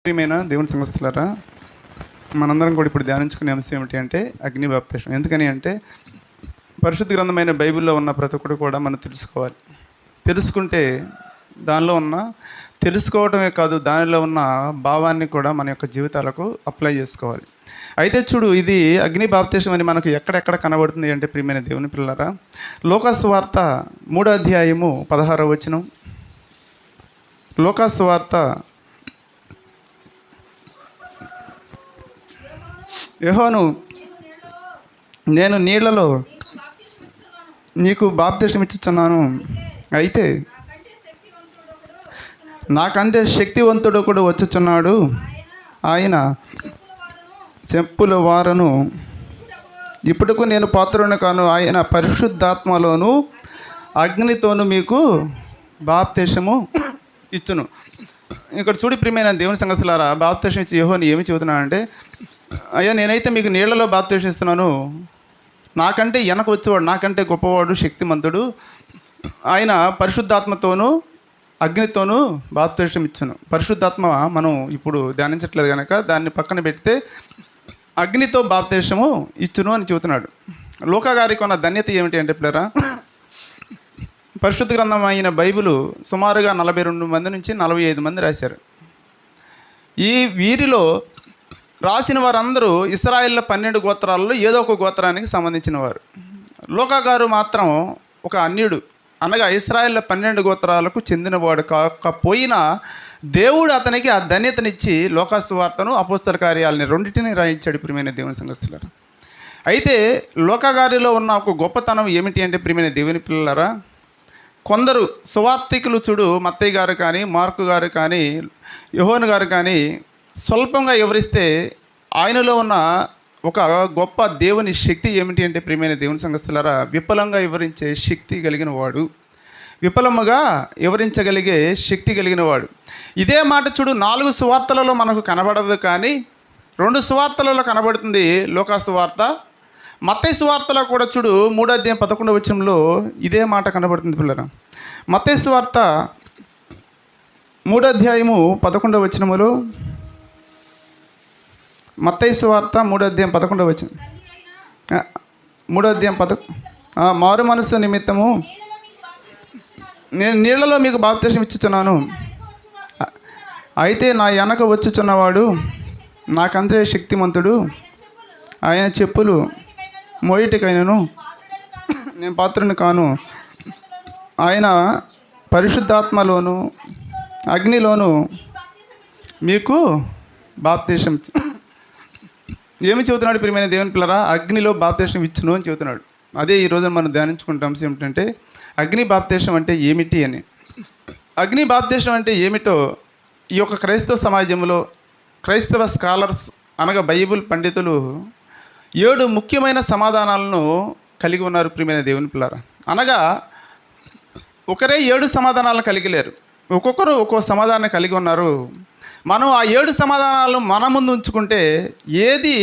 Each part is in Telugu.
ప్రియమైన దేవుని సంస్థలారా, మనందరం కూడా ఇప్పుడు ధ్యానించుకునే అంశం ఏమిటి అంటే అగ్ని బాప్తిసం. ఎందుకని అంటే పరిశుద్ధ గ్రంథమైన బైబిల్లో ఉన్న ప్రతి ఒక్కటి కూడా మనం తెలుసుకోవాలి. తెలుసుకుంటే దానిలో ఉన్న తెలుసుకోవడమే కాదు, దానిలో ఉన్న భావాన్ని కూడా మన యొక్క జీవితాలకు అప్లై చేసుకోవాలి. అయితే చూడు, ఇది అగ్ని బాప్తిసం అని మనకు ఎక్కడెక్కడ కనబడుతుంది అంటే ప్రియమైన దేవుని పిల్లలారా, లూకాసు వార్త 3వ అధ్యాయము 16వ వచనం. లూకాసు వార్త యోహాను, నేను నీళ్లలో నీకు బాప్తిసం ఇచ్చుచున్నాను, అయితే నాకంటే శక్తివంతుడు ఒకడు వచ్చుచున్నాడు, ఆయన చెప్పుల వారను ఇప్పుడుకు నేను పాత్రుని కాను, ఆయన పరిశుద్ధాత్మలోను అగ్నితోను మీకు బాప్తిసము ఇచ్చును. ఇక్కడ చూడి ప్రియమైన దేవుని సంగతులారా, బాప్తిసం ఇచ్చి యోహాను ఏమి చెబుతున్నానంటే, అయ్యా నేనైతే మీకు నీళ్లలో బాప్తిసం ఇస్తున్నాను, నాకంటే వెనక వచ్చేవాడు, నాకంటే గొప్పవాడు, శక్తిమంతుడు, ఆయన పరిశుద్ధాత్మతోనూ అగ్నితోనూ బాప్తిసం ఇచ్చును. పరిశుద్ధాత్మ మనం ఇప్పుడు ధ్యానించట్లేదు కనుక దాన్ని పక్కన పెడితే అగ్నితో బాప్తిసము ఇచ్చును అని చెబుతున్నాడు. లూకా గారికి ఉన్న ధన్యత ఏమిటి అంటే పిల్లరా, పరిశుద్ధ గ్రంథం అయిన బైబిలు సుమారుగా 42 మంది నుంచి 45 మంది రాశారు. ఈ వీరిలో రాసిన వారందరూ ఇశ్రాయేళ్ల 12 గోత్రాలలో ఏదో ఒక గోత్రానికి సంబంధించిన వారు. లూకా గారు మాత్రం ఒక అన్యుడు, అనగా ఇశ్రాయేళ్ల 12 గోత్రాలకు చెందినవాడు కాకపోయినా దేవుడు అతనికి ఆ ధన్యతనిచ్చి లోకాసు వార్తను అపోస్తల కార్యాలని రెండింటిని రాయించాడు. ప్రియమైన దేవుని సంగతులారా, అయితే లూకా గారిలో ఉన్న ఒక గొప్పతనం ఏమిటి అంటే ప్రియమైన దేవుని పిల్లలారా, కొందరు సువార్తికులు చూడు, మత్తయ్య గారు కానీ, మార్కు గారు కానీ, యోహాను గారు కానీ స్వల్పంగా వివరిస్తే ఆయనలో ఉన్న ఒక గొప్ప దేవుని శక్తి ఏమిటి అంటే ప్రియమైన దేవుని సంగతులారా, విఫలంగా వివరించే శక్తి కలిగిన వాడు, విఫలముగా వివరించగలిగే శక్తి కలిగిన వాడు. ఇదే మాట చూడు 4 సువార్తలలో మనకు కనబడదు, కానీ 2 సువార్తలలో కనబడుతుంది. లూకాసు వార్త, మత్తయి సువార్తలో కూడా చూడు 3వ అధ్యాయం 11వ వచనంలో ఇదే మాట కనబడుతుంది పిల్లరా. మత్తయి సువార్త 3వ అధ్యాయము 11వ వచనములో, మత్తయి సువార్త 3వ అధ్యాయం 11వ వచనం, 3వ అధ్యాయం మారు మనసు నిమిత్తము నేను నీళ్లలో మీకు బాప్తిసం ఇచ్చుచున్నాను, అయితే నా వెనక వచ్చుచున్నవాడు నాకంతే శక్తిమంతుడు, ఆయన చెప్పులు మోయిటికైనను నేను పాత్రుని కాను, ఆయన పరిశుద్ధాత్మలోను అగ్నిలోను మీకు బాప్తిసం. ఏమి చెబుతున్నాడు ప్రియమైన దేవుని పిల్లరా, అగ్నిలో బాప్తిసం ఇచ్చును అని చెబుతున్నాడు. అదే ఈరోజు మనం ధ్యానించుకుంటాం అంశం ఏమిటంటే అగ్ని బాప్తిసం అంటే ఏమిటి అని. అగ్ని బాప్తిసం అంటే ఏమిటో ఈ యొక్క క్రైస్తవ సమాజంలో క్రైస్తవ స్కాలర్స్ అనగా బైబిల్ పండితులు 7 ముఖ్యమైన సమాధానాలను కలిగి ఉన్నారు. ప్రియమైన దేవుని పిల్లరా, అనగా ఒకరే 7 సమాధానాలను కలిగి లేరు, ఒక్కొక్కరు ఒక్కో సమాధానం కలిగి ఉన్నారు. మనం ఆ 7 సమాధానాలను మన ముందు ఉంచుకుంటే ఏది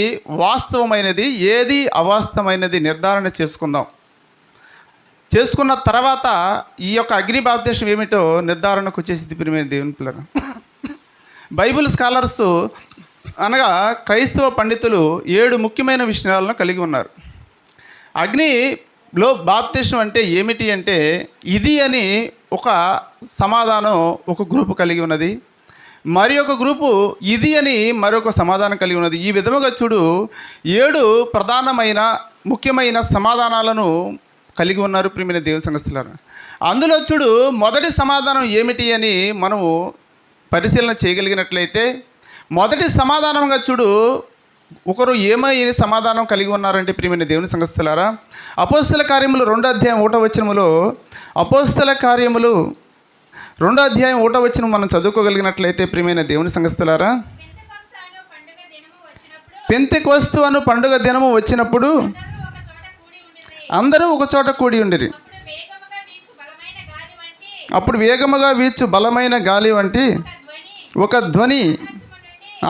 వాస్తవమైనది, ఏది అవాస్తవమైనది నిర్ధారణ చేసుకుందాం. చేసుకున్న తర్వాత ఈ యొక్క అగ్ని బాప్తిసం ఏమిటో నిర్ధారణకు వచ్చేసింది. ప్రియమైన దేవుని పిల్లరా, బైబిల్ స్కాలర్స్ అనగా క్రైస్తవ పండితులు 7 ముఖ్యమైన విషయాలను కలిగి ఉన్నారు. అగ్నిలో బాప్తిసం అంటే ఏమిటి అంటే ఇది అని ఒక సమాధానం ఒక గ్రూపు కలిగి ఉన్నది, మరి ఒక గ్రూపు ఇది అని మరొక సమాధానం కలిగి ఉన్నది. ఈ విధముగా చూడు 7 ప్రధానమైన ముఖ్యమైన సమాధానాలను కలిగి ఉన్నారు. ప్రియమైన దేవుని సంగతులారా, అందులో చూడు మొదటి సమాధానం ఏమిటి అని మనము పరిశీలన చేయగలిగినట్లయితే, మొదటి సమాధానంగా చూడు ఒకరు ఏమైనా సమాధానం కలిగి ఉన్నారంటే ప్రియమైన దేవుని సంగతులారా, అపోస్తల కార్యములు 2వ అధ్యాయం 1వ వచనములో, అపోస్తల కార్యములు 2వ అధ్యాయం 1వ వచనం మనం చదువుకోగలిగినట్లయితే ప్రియమైన దేవుని సంగతులారా, పెంతెకొస్తు అను పండుగ దినము వచ్చినప్పుడు అందరూ ఒక చోట కూడి ఉండిరి. అప్పుడు వేగముగా వీచు బలమైన గాలి వంటి ఒక ధ్వని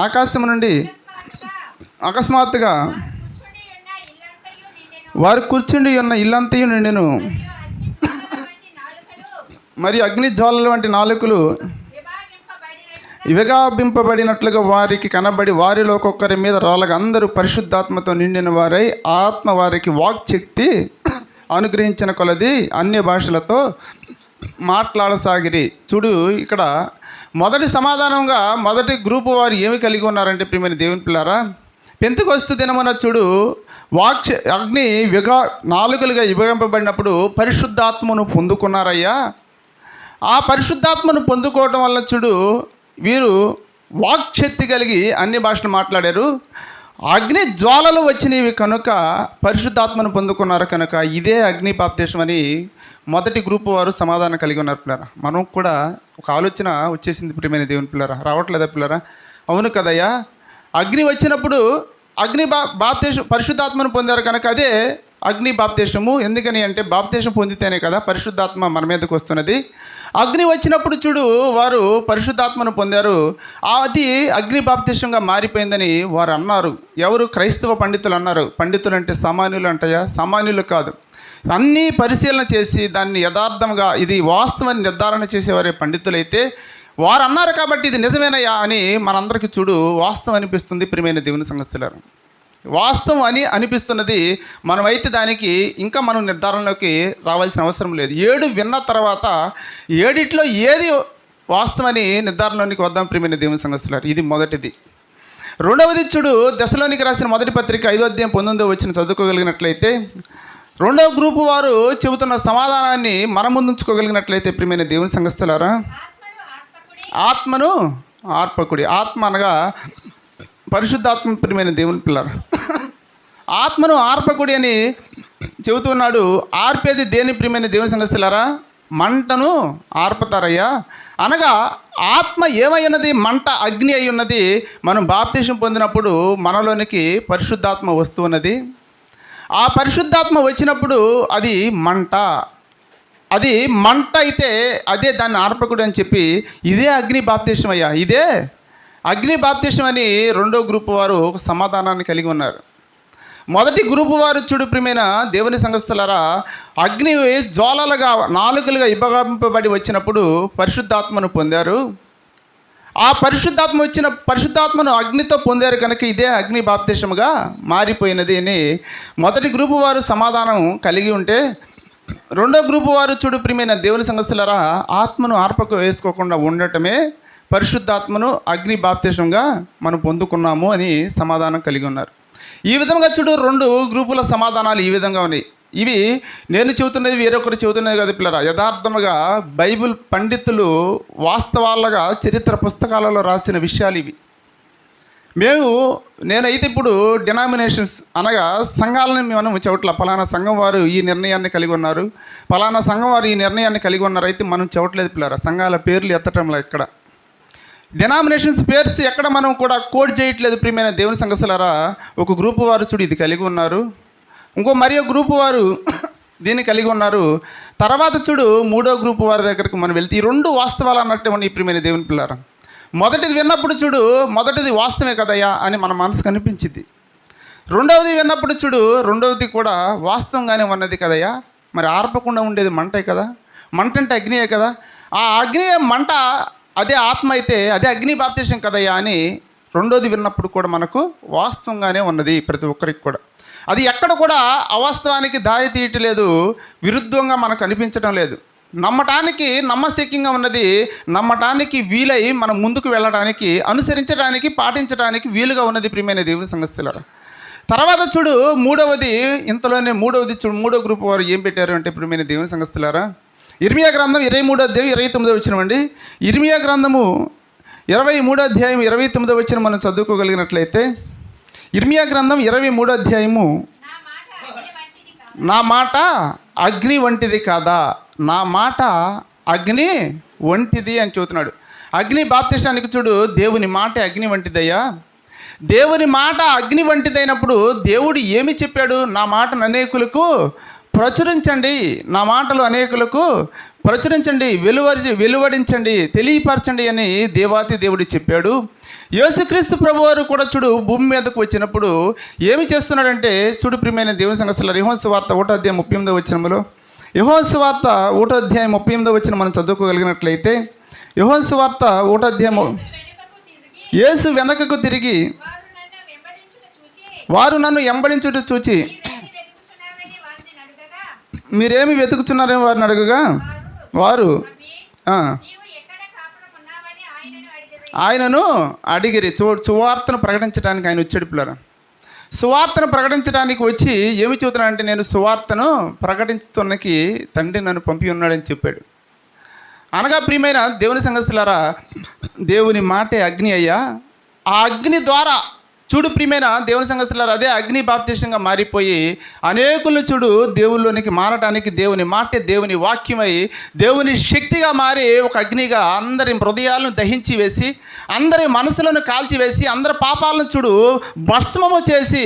ఆకాశం నుండి అకస్మాత్తుగా వారు కూర్చుండి ఉన్న ఇల్లంతయు నిండెను, మరియు అగ్ని జ్వాలల వంటి నాలుకలు విగాబింపబడినట్లుగా వారికి కనబడి వారిలో ఒక్కొక్కరి మీద రాలగా అందరూ పరిశుద్ధాత్మతో నిండిన వారై ఆత్మ వారికి వాక్శక్తి అనుగ్రహించిన కొలది అన్య భాషలతో మాట్లాడసాగిరి. చూడు, ఇక్కడ మొదటి సమాధానంగా మొదటి గ్రూపు వారు ఏమి కలిగి ఉన్నారంటే ప్రియమైన దేవుని పిల్లారా, పెంతెకొస్తు దినమున చూడు అగ్ని నాలుగులుగా విభజింపబడినప్పుడు పరిశుద్ధాత్మను పొందుకున్నారయ్యా. ఆ పరిశుద్ధాత్మను పొందుకోవటం వల్ల చూడు వీరు వాక్శక్తి కలిగి అన్ని భాషలు మాట్లాడారు. అగ్ని జ్వాలలు వచ్చినవి కనుక పరిశుద్ధాత్మను పొందుకున్నారు కనుక ఇదే అగ్ని బాప్తిస్మం అని మొదటి గ్రూపు వారు సమాధానం కలిగి ఉన్నారు పిల్లరా. మనం కూడా ఒక ఆలోచన వచ్చేసింది ప్రియమైన దేవుని పిల్లరా, రావట్లేదా పిల్లరా? అవును కదయ్యా, అగ్ని వచ్చినప్పుడు అగ్ని బాప్తిస్మం పరిశుద్ధాత్మను పొందారు కనుక అదే అగ్ని బాప్తిస్మము. ఎందుకని అంటే బాప్తిస్మం పొందితేనే కదా పరిశుద్ధాత్మ మన మీదకి వస్తున్నది. అగ్ని వచ్చినప్పుడు చూడు వారు పరిశుద్ధాత్మను పొందారు, అది అగ్ని బాప్తిస్మంగా మారిపోయిందని వారు అన్నారు. ఎవరు? క్రైస్తవ పండితులు అన్నారు. పండితులు అంటే సామాన్యులు అంటాయా? సామాన్యులు కాదు. అన్నీ పరిశీలన చేసి దాన్ని యథార్థంగా ఇది వాస్తవాన్ని నిర్ధారణ చేసేవారే పండితులైతే వారు అన్నారు కాబట్టి ఇది నిజమేనయ్యా అని మనందరికీ చూడు వాస్తవం అనిపిస్తుంది. ప్రియమైన దేవుని సంగతులారు, వాస్తవం అని అనిపిస్తున్నది. మనమైతే దానికి ఇంకా మనం నిర్ధారణలోకి రావాల్సిన అవసరం లేదు. 7 విన్న తర్వాత 7 ఏది వాస్తవని నిర్ధారణలోనికి వద్దాం ప్రియమైన దేవుని సంగతులారు. ఇది మొదటిది. రెండవది చూడు దశలోనికి రాసిన మొదటి పత్రిక 5వ అధ్యాయం 19వ వచనం చదువుకోగలిగినట్లయితే రెండవ గ్రూపు వారు చెబుతున్న సమాధానాన్ని మన ముందుంచుకోగలిగినట్లయితే ప్రియమైన దేవుని సంగతులారా, ఆత్మను ఆర్పకుడి. ఆత్మ అనగా పరిశుద్ధాత్మ. ప్రియమైన దేవుని పిల్లలు, ఆత్మను ఆర్పకుడి అని చెబుతున్నాడు. ఆర్పేది దేని ప్రియమైన దేవుని సంగతులారా? మంటను ఆర్పతారయ్యా. అనగా ఆత్మ ఏమై ఉన్నది? మంట, అగ్ని అయి ఉన్నది. మనం బాప్తిస్మం పొందినప్పుడు మనలోనికి పరిశుద్ధాత్మ వస్తూ ఉన్నది. ఆ పరిశుద్ధాత్మ వచ్చినప్పుడు అది మంట. అది మంట అయితే అదే దాన్ని ఆర్పకుడు అని చెప్పి ఇదే అగ్ని బాప్తిస్మం అయ్యా, ఇదే అగ్ని బాప్తిస్మం అని రెండో గ్రూపు వారు ఒక సమాధానాన్ని కలిగి ఉన్నారు. మొదటి గ్రూపు వారు చూడు ప్రియమైన దేవుని సంగతులారా, అగ్ని జ్వాలలుగా నాలుకలుగా విభజింపబడి వచ్చినప్పుడు పరిశుద్ధాత్మను పొందారు. ఆ పరిశుద్ధాత్మను అగ్నితో పొందారు కనుక ఇదే అగ్ని బాప్తిస్మంగా మారిపోయినది అని మొదటి గ్రూపు వారు సమాధానం కలిగి ఉంటే, రెండో గ్రూపు వారు చూడు ప్రియమైన దేవుని సంగతులారా, ఆత్మను ఆర్పకు వేసుకోకుండా ఉండటమే పరిశుద్ధాత్మను అగ్ని బాప్తిస్మంగా మనం పొందుకున్నాము అని సమాధానం కలిగి ఉన్నారు. ఈ విధంగా చూడు 2 గ్రూపుల సమాధానాలు ఈ విధంగా ఉన్నాయి. ఇవి నేను చెబుతున్నది వేరొకరు చెబుతున్నది కదా పిల్లరా. యథార్థముగా బైబిల్ పండితులు వాస్తవాలుగా చరిత్ర పుస్తకాలలో రాసిన విషయాలు ఇవి. నేనైతే ఇప్పుడు డినామినేషన్స్ అనగా సంఘాలను మనం చెవట్ల పలానా సంఘం వారు ఈ నిర్ణయాన్ని కలిగి ఉన్నారు, పలానా సంఘం వారు ఈ నిర్ణయాన్ని కలిగి ఉన్నారు అయితే మనం చెవట్లేదు పిల్లరా. సంఘాల పేర్లు ఎత్తటంలో ఎక్కడ డినామినేషన్స్ పేర్స్ ఎక్కడ మనం కూడా కోడ్ చేయట్లేదు ప్రియమైన దేవుని సంగతులారా. ఒక గ్రూపు వారు చూడు ఇది కలిగి ఉన్నారు, మరి ఒక గ్రూపు వారు దీన్ని కలిగి ఉన్నారు. తర్వాత చూడు 3వ గ్రూపు వారి దగ్గరకు మనం వెళ్తే ఈ 2 వాస్తవాలు అన్నట్టు ఈ ప్రియమైన దేవుని పిల్లారా. మొదటిది విన్నప్పుడు చూడు మొదటిది వాస్తవమే కదయ్యా అని మన మనసుకు అనిపించింది. రెండవది విన్నప్పుడు చూడు రెండవది కూడా వాస్తవంగానే ఉన్నది కదయ్యా. మరి ఆర్పకుండా ఉండేది మంటే కదా, మంట అంటే అగ్నియే కదా. ఆ అగ్ని మంట అదే ఆత్మ అయితే అదే అగ్ని బాప్తిస్మం కదయ్యా అని రెండోది విన్నప్పుడు కూడా మనకు వాస్తవంగానే ఉన్నది ప్రతి ఒక్కరికి కూడా. అది ఎక్కడ కూడా అవాస్తవానికి దారి తీయట్లేదు, విరుద్ధంగా మనకు అనిపించడం లేదు. నమ్మటానికి నమ్మశక్యంగా ఉన్నది, నమ్మటానికి వీలై మనం ముందుకు వెళ్ళడానికి అనుసరించడానికి పాటించడానికి వీలుగా ఉన్నది ప్రియమైన దేవుని సంగతులారా. తర్వాత చూడు మూడవది చూడు 3వ గ్రూప్ వారు ఏం పెట్టారు అంటే ప్రియమైన దేవుని సంగతులారా, ఇర్మియా గ్రంథం 23వ అధ్యాయం 29వ వచనం అండి. ఇర్మియా గ్రంథము 23వ అధ్యాయం 29వ వచనం మనం చదువుకోగలిగినట్లయితే, ఇర్మియా గ్రంథం 23వ అధ్యాయము, నా మాట అగ్ని వంటిది కాదా, నా మాట అగ్ని వంటిది అని చెబుతున్నాడు. అగ్ని బాప్తిస్మానికి చూడు దేవుని మాట అగ్ని వంటిదయ్యా. దేవుని మాట అగ్ని వంటిదైనప్పుడు దేవుడు ఏమి చెప్పాడు? నా మాటను అనేకులకు ప్రచురించండి, నా మాటలు అనేకులకు ప్రచురించండి, వెలువడించండి, తెలియపరచండి అని దేవాతి దేవుడు చెప్పాడు. యేసుక్రీస్తు ప్రభువారు కూడా చూడు భూమి మీదకు వచ్చినప్పుడు ఏమి చేస్తున్నాడంటే చూడు ప్రియమైన దేవుని సంగతులారా, యోహాను సువార్త 1వ అధ్యాయం 38వ వచనంలో, యోహాను సువార్త 1వ అధ్యాయం 38వ వచనం మనం చదువుకోగలిగినట్లయితే, యోహాను సువార్త 1వ అధ్యాయం యేసు వెనకకు తిరిగి వారు నన్ను వెంబడించుట చూచి మీరేమి వెతుకుతున్నారని వారిని అడగగా వారు ఆయనను అడిగిరి. సువార్తను ప్రకటించడానికి ఆయన వచ్చాడు పిల్లరా. సువార్తను ప్రకటించడానికి వచ్చి ఏమి చెబుతున్నాడంటే, నేను సువార్తను ప్రకటించుతున్నకి తండ్రి నన్ను పంపి ఉన్నాడని చెప్పాడు. అనగా ప్రియమైన దేవుని సంఘస్థులారా, దేవుని మాటే అగ్ని అయ్యా. ఆ అగ్ని ద్వారా చూడు ప్రియమైన దేవుని సంఘస్థులారా, అదే అగ్ని బాప్తిష్టంగా మారిపోయి అనేకులను చూడు దేవుళ్ళలోనికి మారటానికి దేవుని మాటే దేవుని వాక్యమై దేవుని శక్తిగా మారి ఒక అగ్నిగా అందరి హృదయాలను దహించి వేసి అందరి మనసులను కాల్చివేసి అందరి పాపాలను చూడు భస్మము చేసి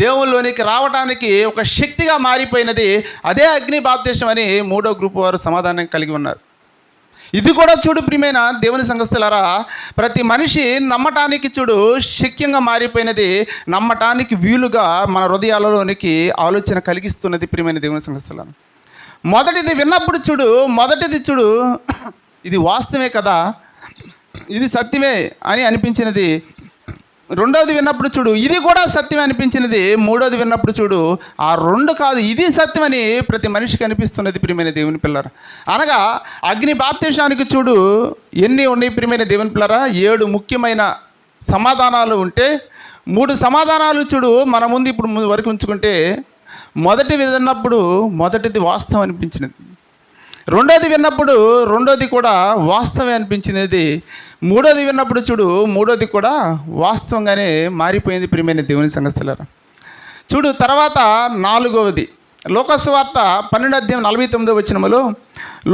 దేవుళ్ళలోనికి రావడానికి ఒక శక్తిగా మారిపోయినది అదే అగ్ని బాప్తిష్టం అని 3వ గ్రూపు వారు సమాధానం కలిగి ఉన్నారు. ఇది కూడా చూడు ప్రియమైన దేవుని సంఘస్థులారా, ప్రతి మనిషి నమ్మటానికి చూడు శక్యంగా మారిపోయినది, నమ్మటానికి వీలుగా మన హృదయాలలోనికి ఆలోచన కలిగిస్తున్నది ప్రియమైన దేవుని సంఘస్థులారా. మొదటిది విన్నప్పుడు చూడు ఇది వాస్తవమే కదా, ఇది సత్యమే అని అనిపించినది. రెండవది విన్నప్పుడు చూడు ఇది కూడా సత్యమే అనిపించినది. మూడవది విన్నప్పుడు చూడు ఆ రెండు కాదు ఇది సత్యమని ప్రతి మనిషికి అనిపిస్తున్నది ప్రియమైన దేవుని పిల్లరా. అనగా అగ్ని బాప్తిష్మానికి చూడు ఎన్ని ఉన్నాయి ప్రియమైన దేవుని పిల్లరా, 7 ముఖ్యమైన సమాధానాలు ఉంటే 3 సమాధానాలు చూడు మన ముందు ఇప్పుడు వరకు ఉంచుకుంటే, మొదటిది విన్నప్పుడు మొదటిది వాస్తవం అనిపించినది, రెండోది విన్నప్పుడు రెండోది కూడా వాస్తవమే అనిపించినది, మూడోది విన్నప్పుడు చూడు మూడోది కూడా వాస్తవంగానే మారిపోయింది ప్రియమైన దేవుని సంఘస్థులారా. చూడు తర్వాత 4వది లోకసువార్త 12:49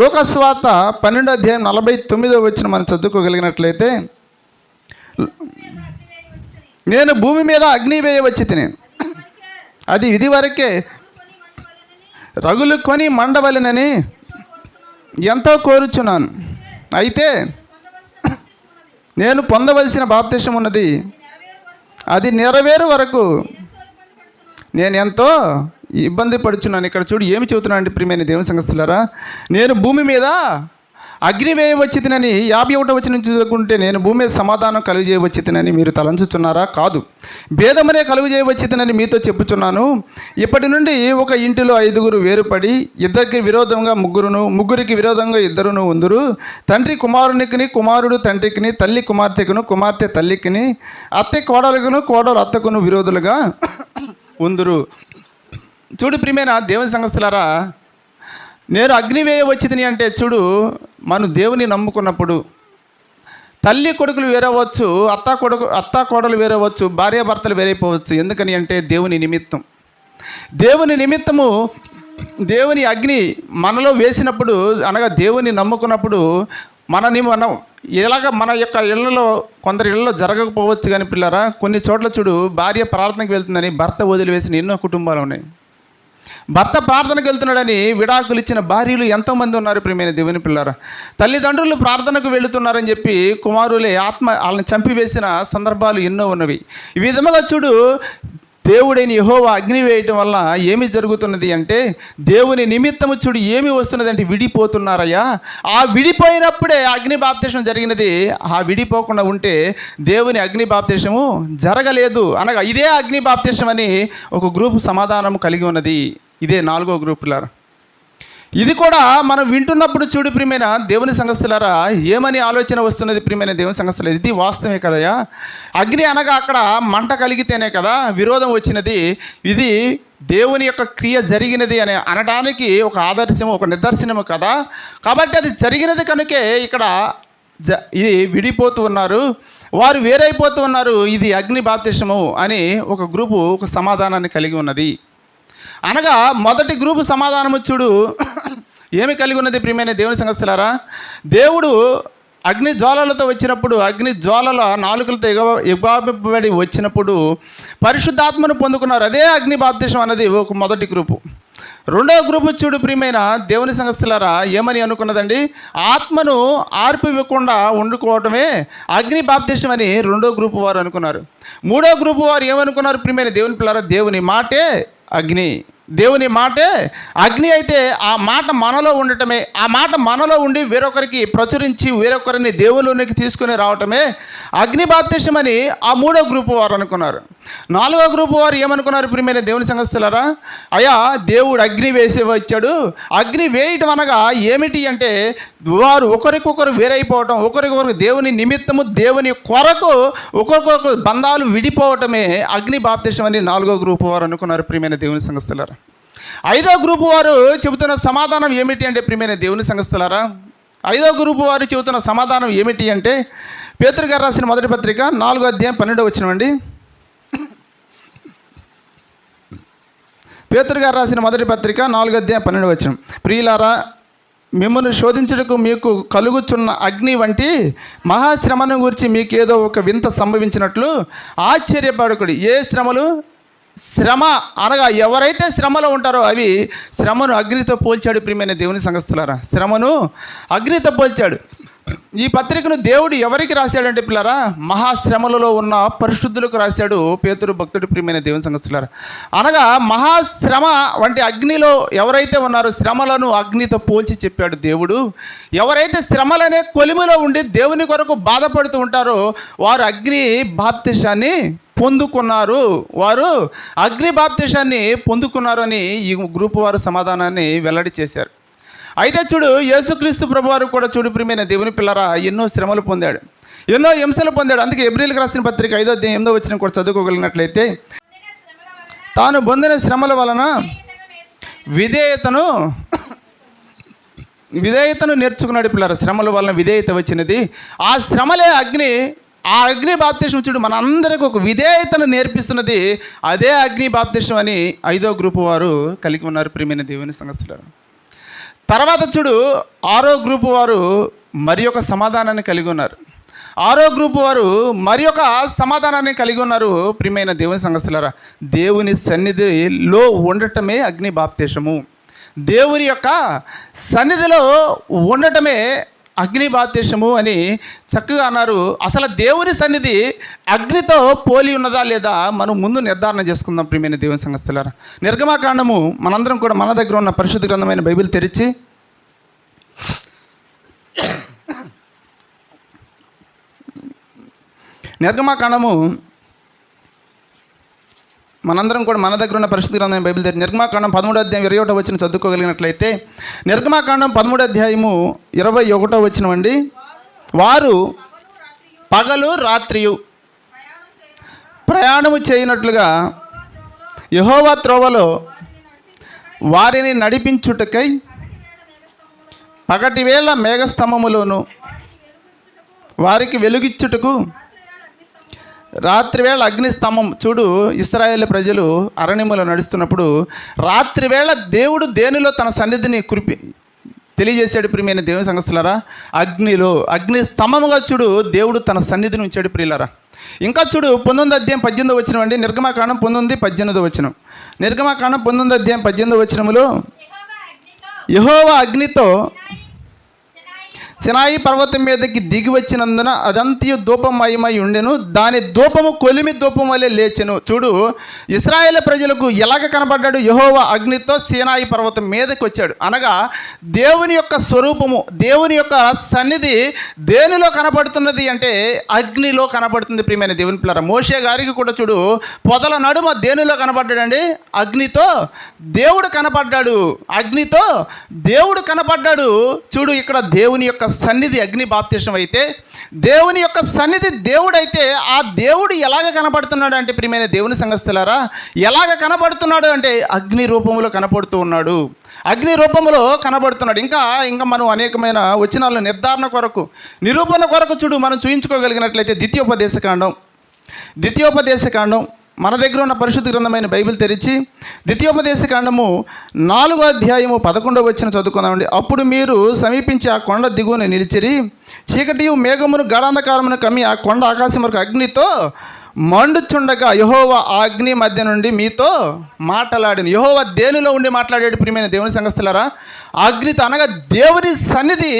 లోకసువార్త 12:49 మనం చదువుకోగలిగినట్లయితే, నేను భూమి మీద అగ్ని వేయవచ్చి తిని అది ఇది వరకే రగులు కొని మండవలెనని ఎంతో కోరుచున్నాను. అయితే నేను పొందవలసిన బాప్తిసం ఉన్నది, అది నెరవేరు వరకు నేను ఎంతో ఇబ్బంది పడుచున్నాను. ఇక్కడ చూడు ఏమి చెబుతున్నాను అంటే ప్రియమైన దేవుని సంఘస్థులారా, నేను భూమి మీద అగ్ని వేయవచ్చి తినని 51వ వచనం చదువుకుంటే, నేను భూమి మీద సమాధానం కలుగజేయవచ్చి తినని మీరు తలంచుచున్నారా? కాదు, భేదమనే కలుగజేయవచ్చి తినని మీతో చెప్పుచున్నాను. ఇప్పటి నుండి ఒక ఇంటిలో 5గురు వేరుపడి ఇద్దరికి విరోధంగా ముగ్గురికి విరోధంగా 2 ఉందురు. తండ్రి కుమారునికి, కుమారుడు తండ్రికిని, తల్లి కుమార్తెకును, కుమార్తె తల్లికిని, అత్త కోడలుకును, కోడలు అత్తకును విరోధులుగా ఉందురు. చూడు ప్రియమైన దేవుని సంఘస్థులారా, నేను అగ్ని వేయవచ్చి తిని అంటే చూడు మనం దేవుని నమ్ముకున్నప్పుడు తల్లి కొడుకులు వేరవచ్చు, అత్త కోడలు వేరవచ్చు, భార్యాభర్తలు వేరైపోవచ్చు. ఎందుకని అంటే దేవుని నిమిత్తము దేవుని అగ్ని మనలో వేసినప్పుడు, అనగా దేవుని నమ్ముకున్నప్పుడు మనం ఇలాగ మన యొక్క ఇళ్లలో కొందరి ఇళ్లలో జరగకపోవచ్చు. కానీ పిల్లరా, కొన్ని చోట్ల చూడు భార్య ప్రార్థనకు వెళ్తుందని భర్త వదిలివేసిన ఎన్నో కుటుంబాలు ఉన్నాయి. భర్త ప్రార్థనకు వెళ్తున్నాడని విడాకులు ఇచ్చిన భార్యలు ఎంతోమంది ఉన్నారు ప్రియమైన దేవుని పిల్లరా. తల్లిదండ్రులు ప్రార్థనకు వెళుతున్నారని చెప్పి కుమారులే వాళ్ళని చంపివేసిన సందర్భాలు ఎన్నో ఉన్నవి. ఈ విధముగా చూడు దేవుడైన యెహోవా అగ్ని వేయటం వల్ల ఏమి జరుగుతున్నది అంటే, దేవుని నిమిత్తము చూడు ఏమి వస్తున్నది అంటే విడిపోతున్నారయ్యా. ఆ విడిపోయినప్పుడే అగ్ని బాప్తిసం జరిగినది. ఆ విడిపోకుండా ఉంటే దేవుని అగ్ని బాప్తిసము జరగలేదు. అనగా ఇదే అగ్ని బాప్తిసం అని ఒక గ్రూపు సమాధానం కలిగి ఉన్నది. ఇదే 4వ గ్రూపులారా. ఇది కూడా మనం వింటున్నప్పుడు చూడు ప్రియమైన దేవుని సంఘస్థులారా, ఏమని ఆలోచన వస్తున్నది ప్రియమైన దేవుని సంఘస్థులు, ఇది వాస్తవమే కదయా. అగ్ని అనగా అక్కడ మంట కలిగితేనే కదా విరోధం వచ్చినది. ఇది దేవుని యొక్క క్రియ జరిగినది అని అనడానికి ఒక ఆదర్శము, ఒక నిదర్శనము కదా. కాబట్టి అది జరిగినది కనుకే ఇక్కడ ఇది విడిపోతూ ఉన్నారు, వారు వేరైపోతూ ఉన్నారు. ఇది అగ్ని బాప్తిసము అని ఒక గ్రూపు ఒక సమాధానాన్ని కలిగి ఉన్నది. అనగా మొదటి గ్రూపు సమాధానము చూడు ఏమి కలిగి ఉన్నది ప్రియమైన దేవుని సంఘస్థులారా, దేవుడు అగ్ని జ్వాలలతో వచ్చినప్పుడు, అగ్ని జ్వాలల నాలుకలతో ఎగబడి వచ్చినప్పుడు పరిశుద్ధాత్మను పొందుకున్నారు. అదే అగ్ని బాప్తిసం అన్నది ఒక మొదటి గ్రూపు. రెండవ గ్రూపు చూడు ప్రియమైన దేవుని సంఘస్థులారా, ఏమని అనుకున్నదండి, ఆత్మను ఆర్పివ్వకుండా వండుకోవటమే అగ్ని బాప్తిసం అని రెండో గ్రూపు వారు అనుకున్నారు. మూడో గ్రూపు వారు ఏమనుకున్నారు ప్రియమైన దేవుని పిల్లరా, దేవుని మాటే అగ్ని దేవుని మాటే అగ్ని అయితే ఆ మాట మనలో ఉండటమే, ఆ మాట మనలో ఉండి వేరొకరికి ప్రచురించి వేరొకరిని దేవుళ్ళలోనికి తీసుకుని రావటమే అగ్ని బాప్తిసం అని ఆ 3వ గ్రూపు వారు అనుకున్నారు. 4వ గ్రూపు వారు ఏమనుకున్నారు? ప్రియమైన దేవుని సంఘస్థులారా, అయ్యా దేవుడు అగ్ని వేసి వచ్చాడు. అగ్ని వేయటం అనగా ఏమిటి అంటే వారు ఒకరికొకరు వేరైపోవటం, ఒకరికొకరు దేవుని నిమిత్తము దేవుని కొరకు ఒకరికొకరు బంధాలు విడిపోవటమే అగ్ని బాప్తిసం అని 4వ గ్రూపు వారు అనుకున్నారు. ప్రియమైన దేవుని సంఘస్థులారా, 5వ గ్రూపు వారు చెబుతున్న సమాధానం ఏమిటి అంటే ప్రియమైన దేవుని సంఘస్థులారా, 5వ గ్రూపు వారు చెబుతున్న సమాధానం ఏమిటి అంటే పేతురు గారు రాసిన మొదటి పత్రిక 4వ అధ్యాయం 12వ వచనం అండి. పేతురు గారు రాసిన మొదటి పత్రిక 4వ అధ్యాయం 12వ వచనం. ప్రియులారా, మిమ్మల్ని శోధించుటకు మీకు కలుగుచున్న అగ్ని వంటి మహాశ్రమను గురించి మీకేదో ఒక వింత సంభవించినట్లు ఆశ్చర్యపడకుడి. ఏ శ్రమలు? శ్రమ అనగా ఎవరైతే శ్రమలో ఉంటారో అవి శ్రమను అగ్నితో పోల్చాడు. ప్రియమైన దేవుని సంఘస్థులారా, శ్రమను అగ్నితో పోల్చాడు. ఈ పత్రికను దేవుడు ఎవరికి రాశాడంటే పిల్లరా, మహాశ్రమలలో ఉన్న పరిశుద్ధులకు రాశాడు పేతురు భక్తుడు. ప్రియమైన దేవుని సంఘస్థులారా, అనగా మహాశ్రమ వంటి అగ్నిలో ఎవరైతే ఉన్నారో శ్రమలను అగ్నితో పోల్చి చెప్పాడు దేవుడు. ఎవరైతే శ్రమలనే కొలిమిలో ఉండి దేవుని కొరకు బాధపడుతూ ఉంటారో వారు అగ్ని బాప్తిసాన్ని పొందుకున్నారు, వారు అగ్ని బాప్తిసాన్ని పొందుకున్నారు అని ఈ గ్రూపు వారు సమాధానాన్ని వెల్లడి చేశారు. అయితే చూడు, యేసుక్రీస్తు ప్రభువారు కూడా చూడు ప్రియమైన దేవుని పిల్లరా ఎన్నో శ్రమలు పొందాడు, ఎన్నో హింసలు పొందాడు. అందుకే ఎబ్రిల్కి రాసిన పత్రిక 5వ అధ్యాయం 8వ వచనం కూడా చదువుకోగలిగినట్లయితే, తాను పొందిన శ్రమల వలన విధేయతను నేర్చుకున్నాడు. పిల్లరా, శ్రమల వలన విధేయత వచ్చినది. ఆ శ్రమలే అగ్ని, ఆ అగ్ని బాప్తిసం చూడు మనందరికీ ఒక విధేయతను నేర్పిస్తున్నది. అదే అగ్ని బాప్తిసం అని 5వ గ్రూపు వారు కలిగి ఉన్నారు. ప్రియమైన దేవుని సంఘస్థులారా, తర్వాత చూడు 6వ గ్రూపు వారు మరి ఒక సమాధానాన్ని కలిగి ఉన్నారు. 6వ గ్రూపు వారు మరి ఒక సమాధానాన్ని కలిగి ఉన్నారు. ప్రియమైన దేవుని సంఘస్థులారా, దేవుని సన్నిధిలో ఉండటమే అగ్ని బాప్తిసము. దేవుని యొక్క సన్నిధిలో ఉండటమే అగ్ని బాప్తిసము అని చక్కగా అన్నారు. అసలు దేవుని సన్నిధి అగ్నితో పోలి ఉన్నదా లేదా మనం ముందు నిర్ధారణ చేసుకుందాం. ప్రియమైన దేవుని సంఘస్థులారా, నిర్గమాకాండము మనందరం కూడా మన దగ్గర ఉన్న పరిశుద్ధ గ్రంథమైన బైబిల్ తెరిచి నిర్గమాకాండము మనందరం కూడా మన దగ్గర ఉన్న పరిశుద్ధ గ్రంథమైన బైబిల్ తెరిచి నిర్గమాకాండం 13వ అధ్యాయం 21వ వచనం చదువుకోగలిగినట్లయితే, నిర్గమాకాండం 13వ అధ్యాయము 21వ వచనం అండి. వారు పగలు రాత్రియు ప్రయాణము చేయనట్లుగా యెహోవా త్రోవలో వారిని నడిపించుటకై పగటివేళ మేఘస్తంభములోను వారికి వెలుగిచ్చుటకు రాత్రివేళ అగ్నిస్తంభం. చూడు, ఇశ్రాయేల్ ప్రజలు అరణ్యములో నడుస్తున్నప్పుడు రాత్రివేళ దేవుడు దేనిలో తన సన్నిధిని తెలియజేశాడు. ప్రియమైన దేవుని సంఘస్థులారా, అగ్నిలో, అగ్ని స్తంభముగా చూడు దేవుడు తన సన్నిధిని ఉంచాడు. ప్రియులారా, ఇంకా చూడు 19వ అధ్యాయం 18వ వచనం అండి. నిర్గమాకాండం 19:18వ వచనం. నిర్గమాకాండం 19వ అధ్యాయం 18వ వచనములో, యెహోవా అగ్నితో సినాయి పర్వతం మీదకి దిగి వచ్చినందున అదంతయు ధూపమయమై ఉండెను, దాని ధూపము కొలిమి ధూపం వలె లేచెను. చూడు, ఇశ్రాయేల్ ప్రజలకు ఎలాగ కనబడ్డాడు? యెహోవా అగ్నితో సినాయి పర్వతం మీదకి వచ్చాడు. అనగా దేవుని యొక్క స్వరూపము, దేవుని యొక్క సన్నిధి దేనిలో కనబడుతున్నది అంటే అగ్నిలో కనబడుతుంది. ప్రియమైన దేవుని పిల్లరా, మోషే గారికి కూడా చూడు పొదల నడుమ దేనిలో కనబడ్డాడండి? అగ్నితో దేవుడు కనపడ్డాడు, అగ్నితో దేవుడు కనపడ్డాడు. చూడు, ఇక్కడ దేవుని యొక్క సన్నిధి అగ్ని బాప్తిసం అయితే, దేవుని యొక్క సన్నిధి దేవుడైతే ఆ దేవుడు ఎలాగ కనపడుతున్నాడు అంటే ప్రియమైన దేవుని సంఘస్థులారా, ఎలాగ కనపడుతున్నాడు అంటే అగ్ని రూపంలో కనపడుతూ ఉన్నాడు, అగ్ని రూపంలో కనబడుతున్నాడు. ఇంకా మనం అనేకమైన వచనాల నిర్ధారణ కొరకు, నిరూపణ కొరకు చూడు మనం చూయించుకోగలిగినట్లయితే ద్వితీయోపదేశకాండం మన దగ్గర ఉన్న పరిశుద్ధ గ్రంథమైన బైబిల్ తెరిచి ద్వితీయోపదేశకాండము 4వ అధ్యాయము 11వ వచనం చదువుకుందామండి. అప్పుడు మీరు సమీపించి ఆ కొండ దిగువన నిలిచిరి, చీకటియు మేఘమును గాఢాంధకారమును కమ్మి ఆ కొండ ఆకాశం వరకు అగ్నితో మండుచుండగా యెహోవా ఆ అగ్ని మధ్య నుండి మీతో మాట్లాడిన. యెహోవా దేనిలో ఉండి మాట్లాడాడు? ప్రియమైన దేవుని సంఘస్థులారా, అగ్నితో అనగా దేవుని సన్నిధి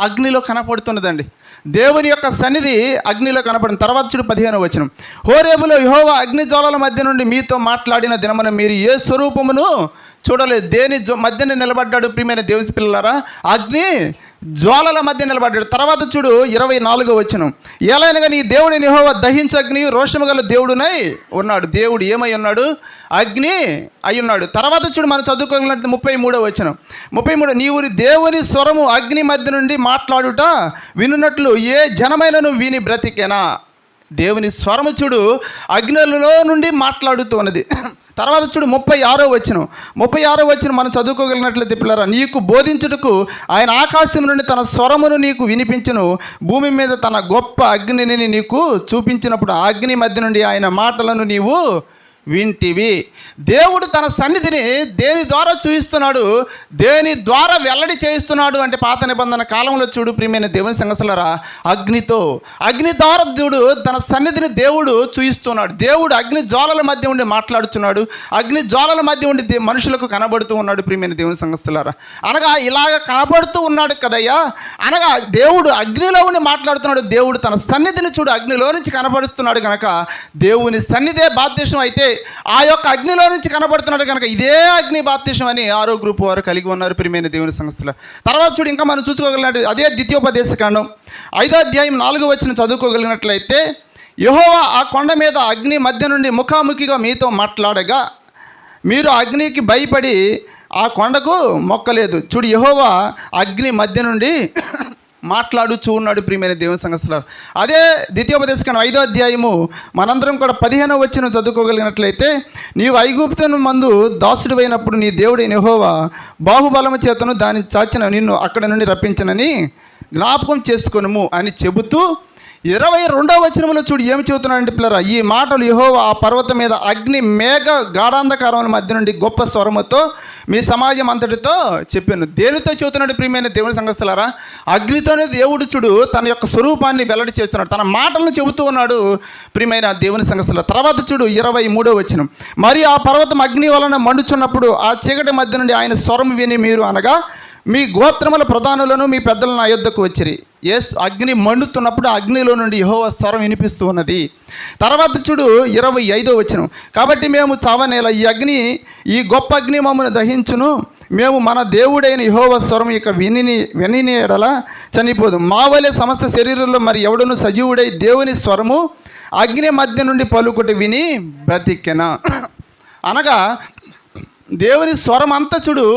అగ్నిలో కనపడుతున్నదండి. దేవుని యొక్క సన్నిధి అగ్నిలో కనపడిన తర్వాత చూడు 15వ వచనం. హోరేబులో యెహోవా అగ్ని జ్వాలల మధ్య నుండి మీతో మాట్లాడిన దినమున మీరు ఏ స్వరూపమును చూడలేదు. దేని మధ్యన నిలబడ్డాడు ప్రియమైన దేవుని పిల్లలారా? అగ్ని జ్వాలల మధ్య నిలబడ్డాడు. తర్వాత చూడు 24వ వచనం. ఎలాగనగా నీ దేవుడిని యెహోవా దహించు అగ్ని రోషము గల దేవుడునై ఉన్నాడు. దేవుడు ఏమై ఉన్నాడు? అగ్ని అయి ఉన్నాడు. తర్వాత చూడు మనం చదువుకోగలిగినట్టు 33వ వచనం. 33 నీవు దేవుని స్వరము అగ్ని మధ్య నుండి మాట్లాడుట వినున్నట్లు ఏ జనమైనను విని బ్రతికేనా. దేవుని స్వరము చూడు అగ్నిలో నుండి మాట్లాడుతూ ఉన్నది. తర్వాత చూడు 36వ వచనం. 36వ వచనం మనం చదువుకోగలిగినట్లయితే పిల్లరా, నీకు బోధించుటకు ఆయన ఆకాశం నుండి తన స్వరమును నీకు వినిపించును, భూమి మీద తన గొప్ప అగ్నిని నీకు చూపించినప్పుడు ఆ అగ్ని మధ్య నుండి ఆయన మాటలను నీవు వింటివి. దేవుడు తన సన్నిధిని దేని ద్వారా చూపిస్తున్నాడు? దేని ద్వారా వెల్లడి చేయిస్తున్నాడు అంటే పాత నిబంధన కాలంలో చూడు ప్రియమైన దేవుని సంగతులారా, అగ్నితో. అగ్ని ద్వారా దేవుడు తన సన్నిధిని దేవుడు చూపిస్తున్నాడు. దేవుడు అగ్ని జ్వాలల మధ్య ఉండి మాట్లాడుతున్నాడు. అగ్ని జ్వాలల మధ్య ఉండి మనుషులకు కనబడుతూ ఉన్నాడు ప్రియమైన దేవుని సంగతులారా. అనగా ఇలాగ కనబడుతూ ఉన్నాడు కదయ్యా. అనగా దేవుడు అగ్నిలో ఉండి మాట్లాడుతున్నాడు. దేవుడు తన సన్నిధిని చూడు అగ్నిలో నుంచి కనబడుతున్నాడు కనుక దేవుని సన్నిధే బాప్తిసం అయితే ఆ యొక్క అగ్నిలో నుంచి కనబడుతున్నాడు కనుక ఇదే అగ్ని బాప్తిసం అని 6వ గ్రూప్ వారు కలిగి ఉన్నారు ప్రియమైన దేవుని సంస్థలు. తర్వాత చూడు ఇంకా మనం చూసుకోగలిగినట్టు అదే ద్వితీయోపదేశకాండం 5వ అధ్యాయం 4వ వచనం చదువుకోగలిగినట్లయితే, యెహోవా ఆ కొండ మీద అగ్ని మధ్య నుండి ముఖాముఖిగా మీతో మాట్లాడగా మీరు అగ్నికి భయపడి ఆ కొండకు మొక్కలేదు. చూడు యెహోవా అగ్ని మధ్య నుండి మాట్లాడుచూ ఉన్నాడు ప్రియమైన దేవుని సంగతులారా. అదే ద్వితీయోపదేశకాండం 5వ అధ్యాయము మనందరం కూడా 15వ వచనం చదువుకోగలిగినట్లయితే, నీవు ఐగుప్తు మందు దాసుడు అయినప్పుడు నీ దేవుడైన యెహోవా బాహుబలము చేతను దాన్ని చాచిన నిన్ను అక్కడ నుండి రప్పించనని జ్ఞాపకం చేసుకొనుము అని చెబుతూ 22వ వచనంలో చూడు ఏమి చెబుతున్నాడంటే పిల్లరా, ఈ మాటలు యెహోవా ఆ పర్వతం మీద అగ్ని మేఘ గాఢాంధకారముల మధ్య నుండి గొప్ప స్వరముతో మీ సమాజం అంతటితో చెప్పాను. దేనితో చెబుతున్నాడు ప్రియమైన దేవుని సంగతులారా? అగ్నితోనే దేవుడు చూడు తన యొక్క స్వరూపాన్ని వెల్లడి చేస్తున్నాడు, తన మాటలను చెబుతూ ఉన్నాడు ప్రియమైన దేవుని సంగతులారా. తర్వాత చూడు 23వ వచనం. మరి ఆ పర్వతం అగ్ని వలన మండుచున్నప్పుడు ఆ చీకటి మధ్య నుండి ఆయన స్వరం విని మీరు అనగా మీ గోత్రముల ప్రధానులను మీ పెద్దలను నా యొద్దకు వచ్చిరి. అగ్ని మండుతున్నప్పుడు అగ్నిలో నుండి యెహోవా స్వరం వినిపిస్తూ ఉన్నది. తర్వాత చూడు 25వ వచనం. కాబట్టి మేము చావనేల ఈ గొప్ప అగ్ని మమ్మల్ని దహించును, మేము మన దేవుడైన యెహోవా స్వరం ఇక విని ఎడల చనిపోదు. మా వలె సమస్త శరీరంలో మరి ఎవడును సజీవుడై దేవుని స్వరము అగ్ని మధ్య నుండి పలుకుటి విని బ్రతికెనా. అనగా దేవుని స్వరం అంతా చూడు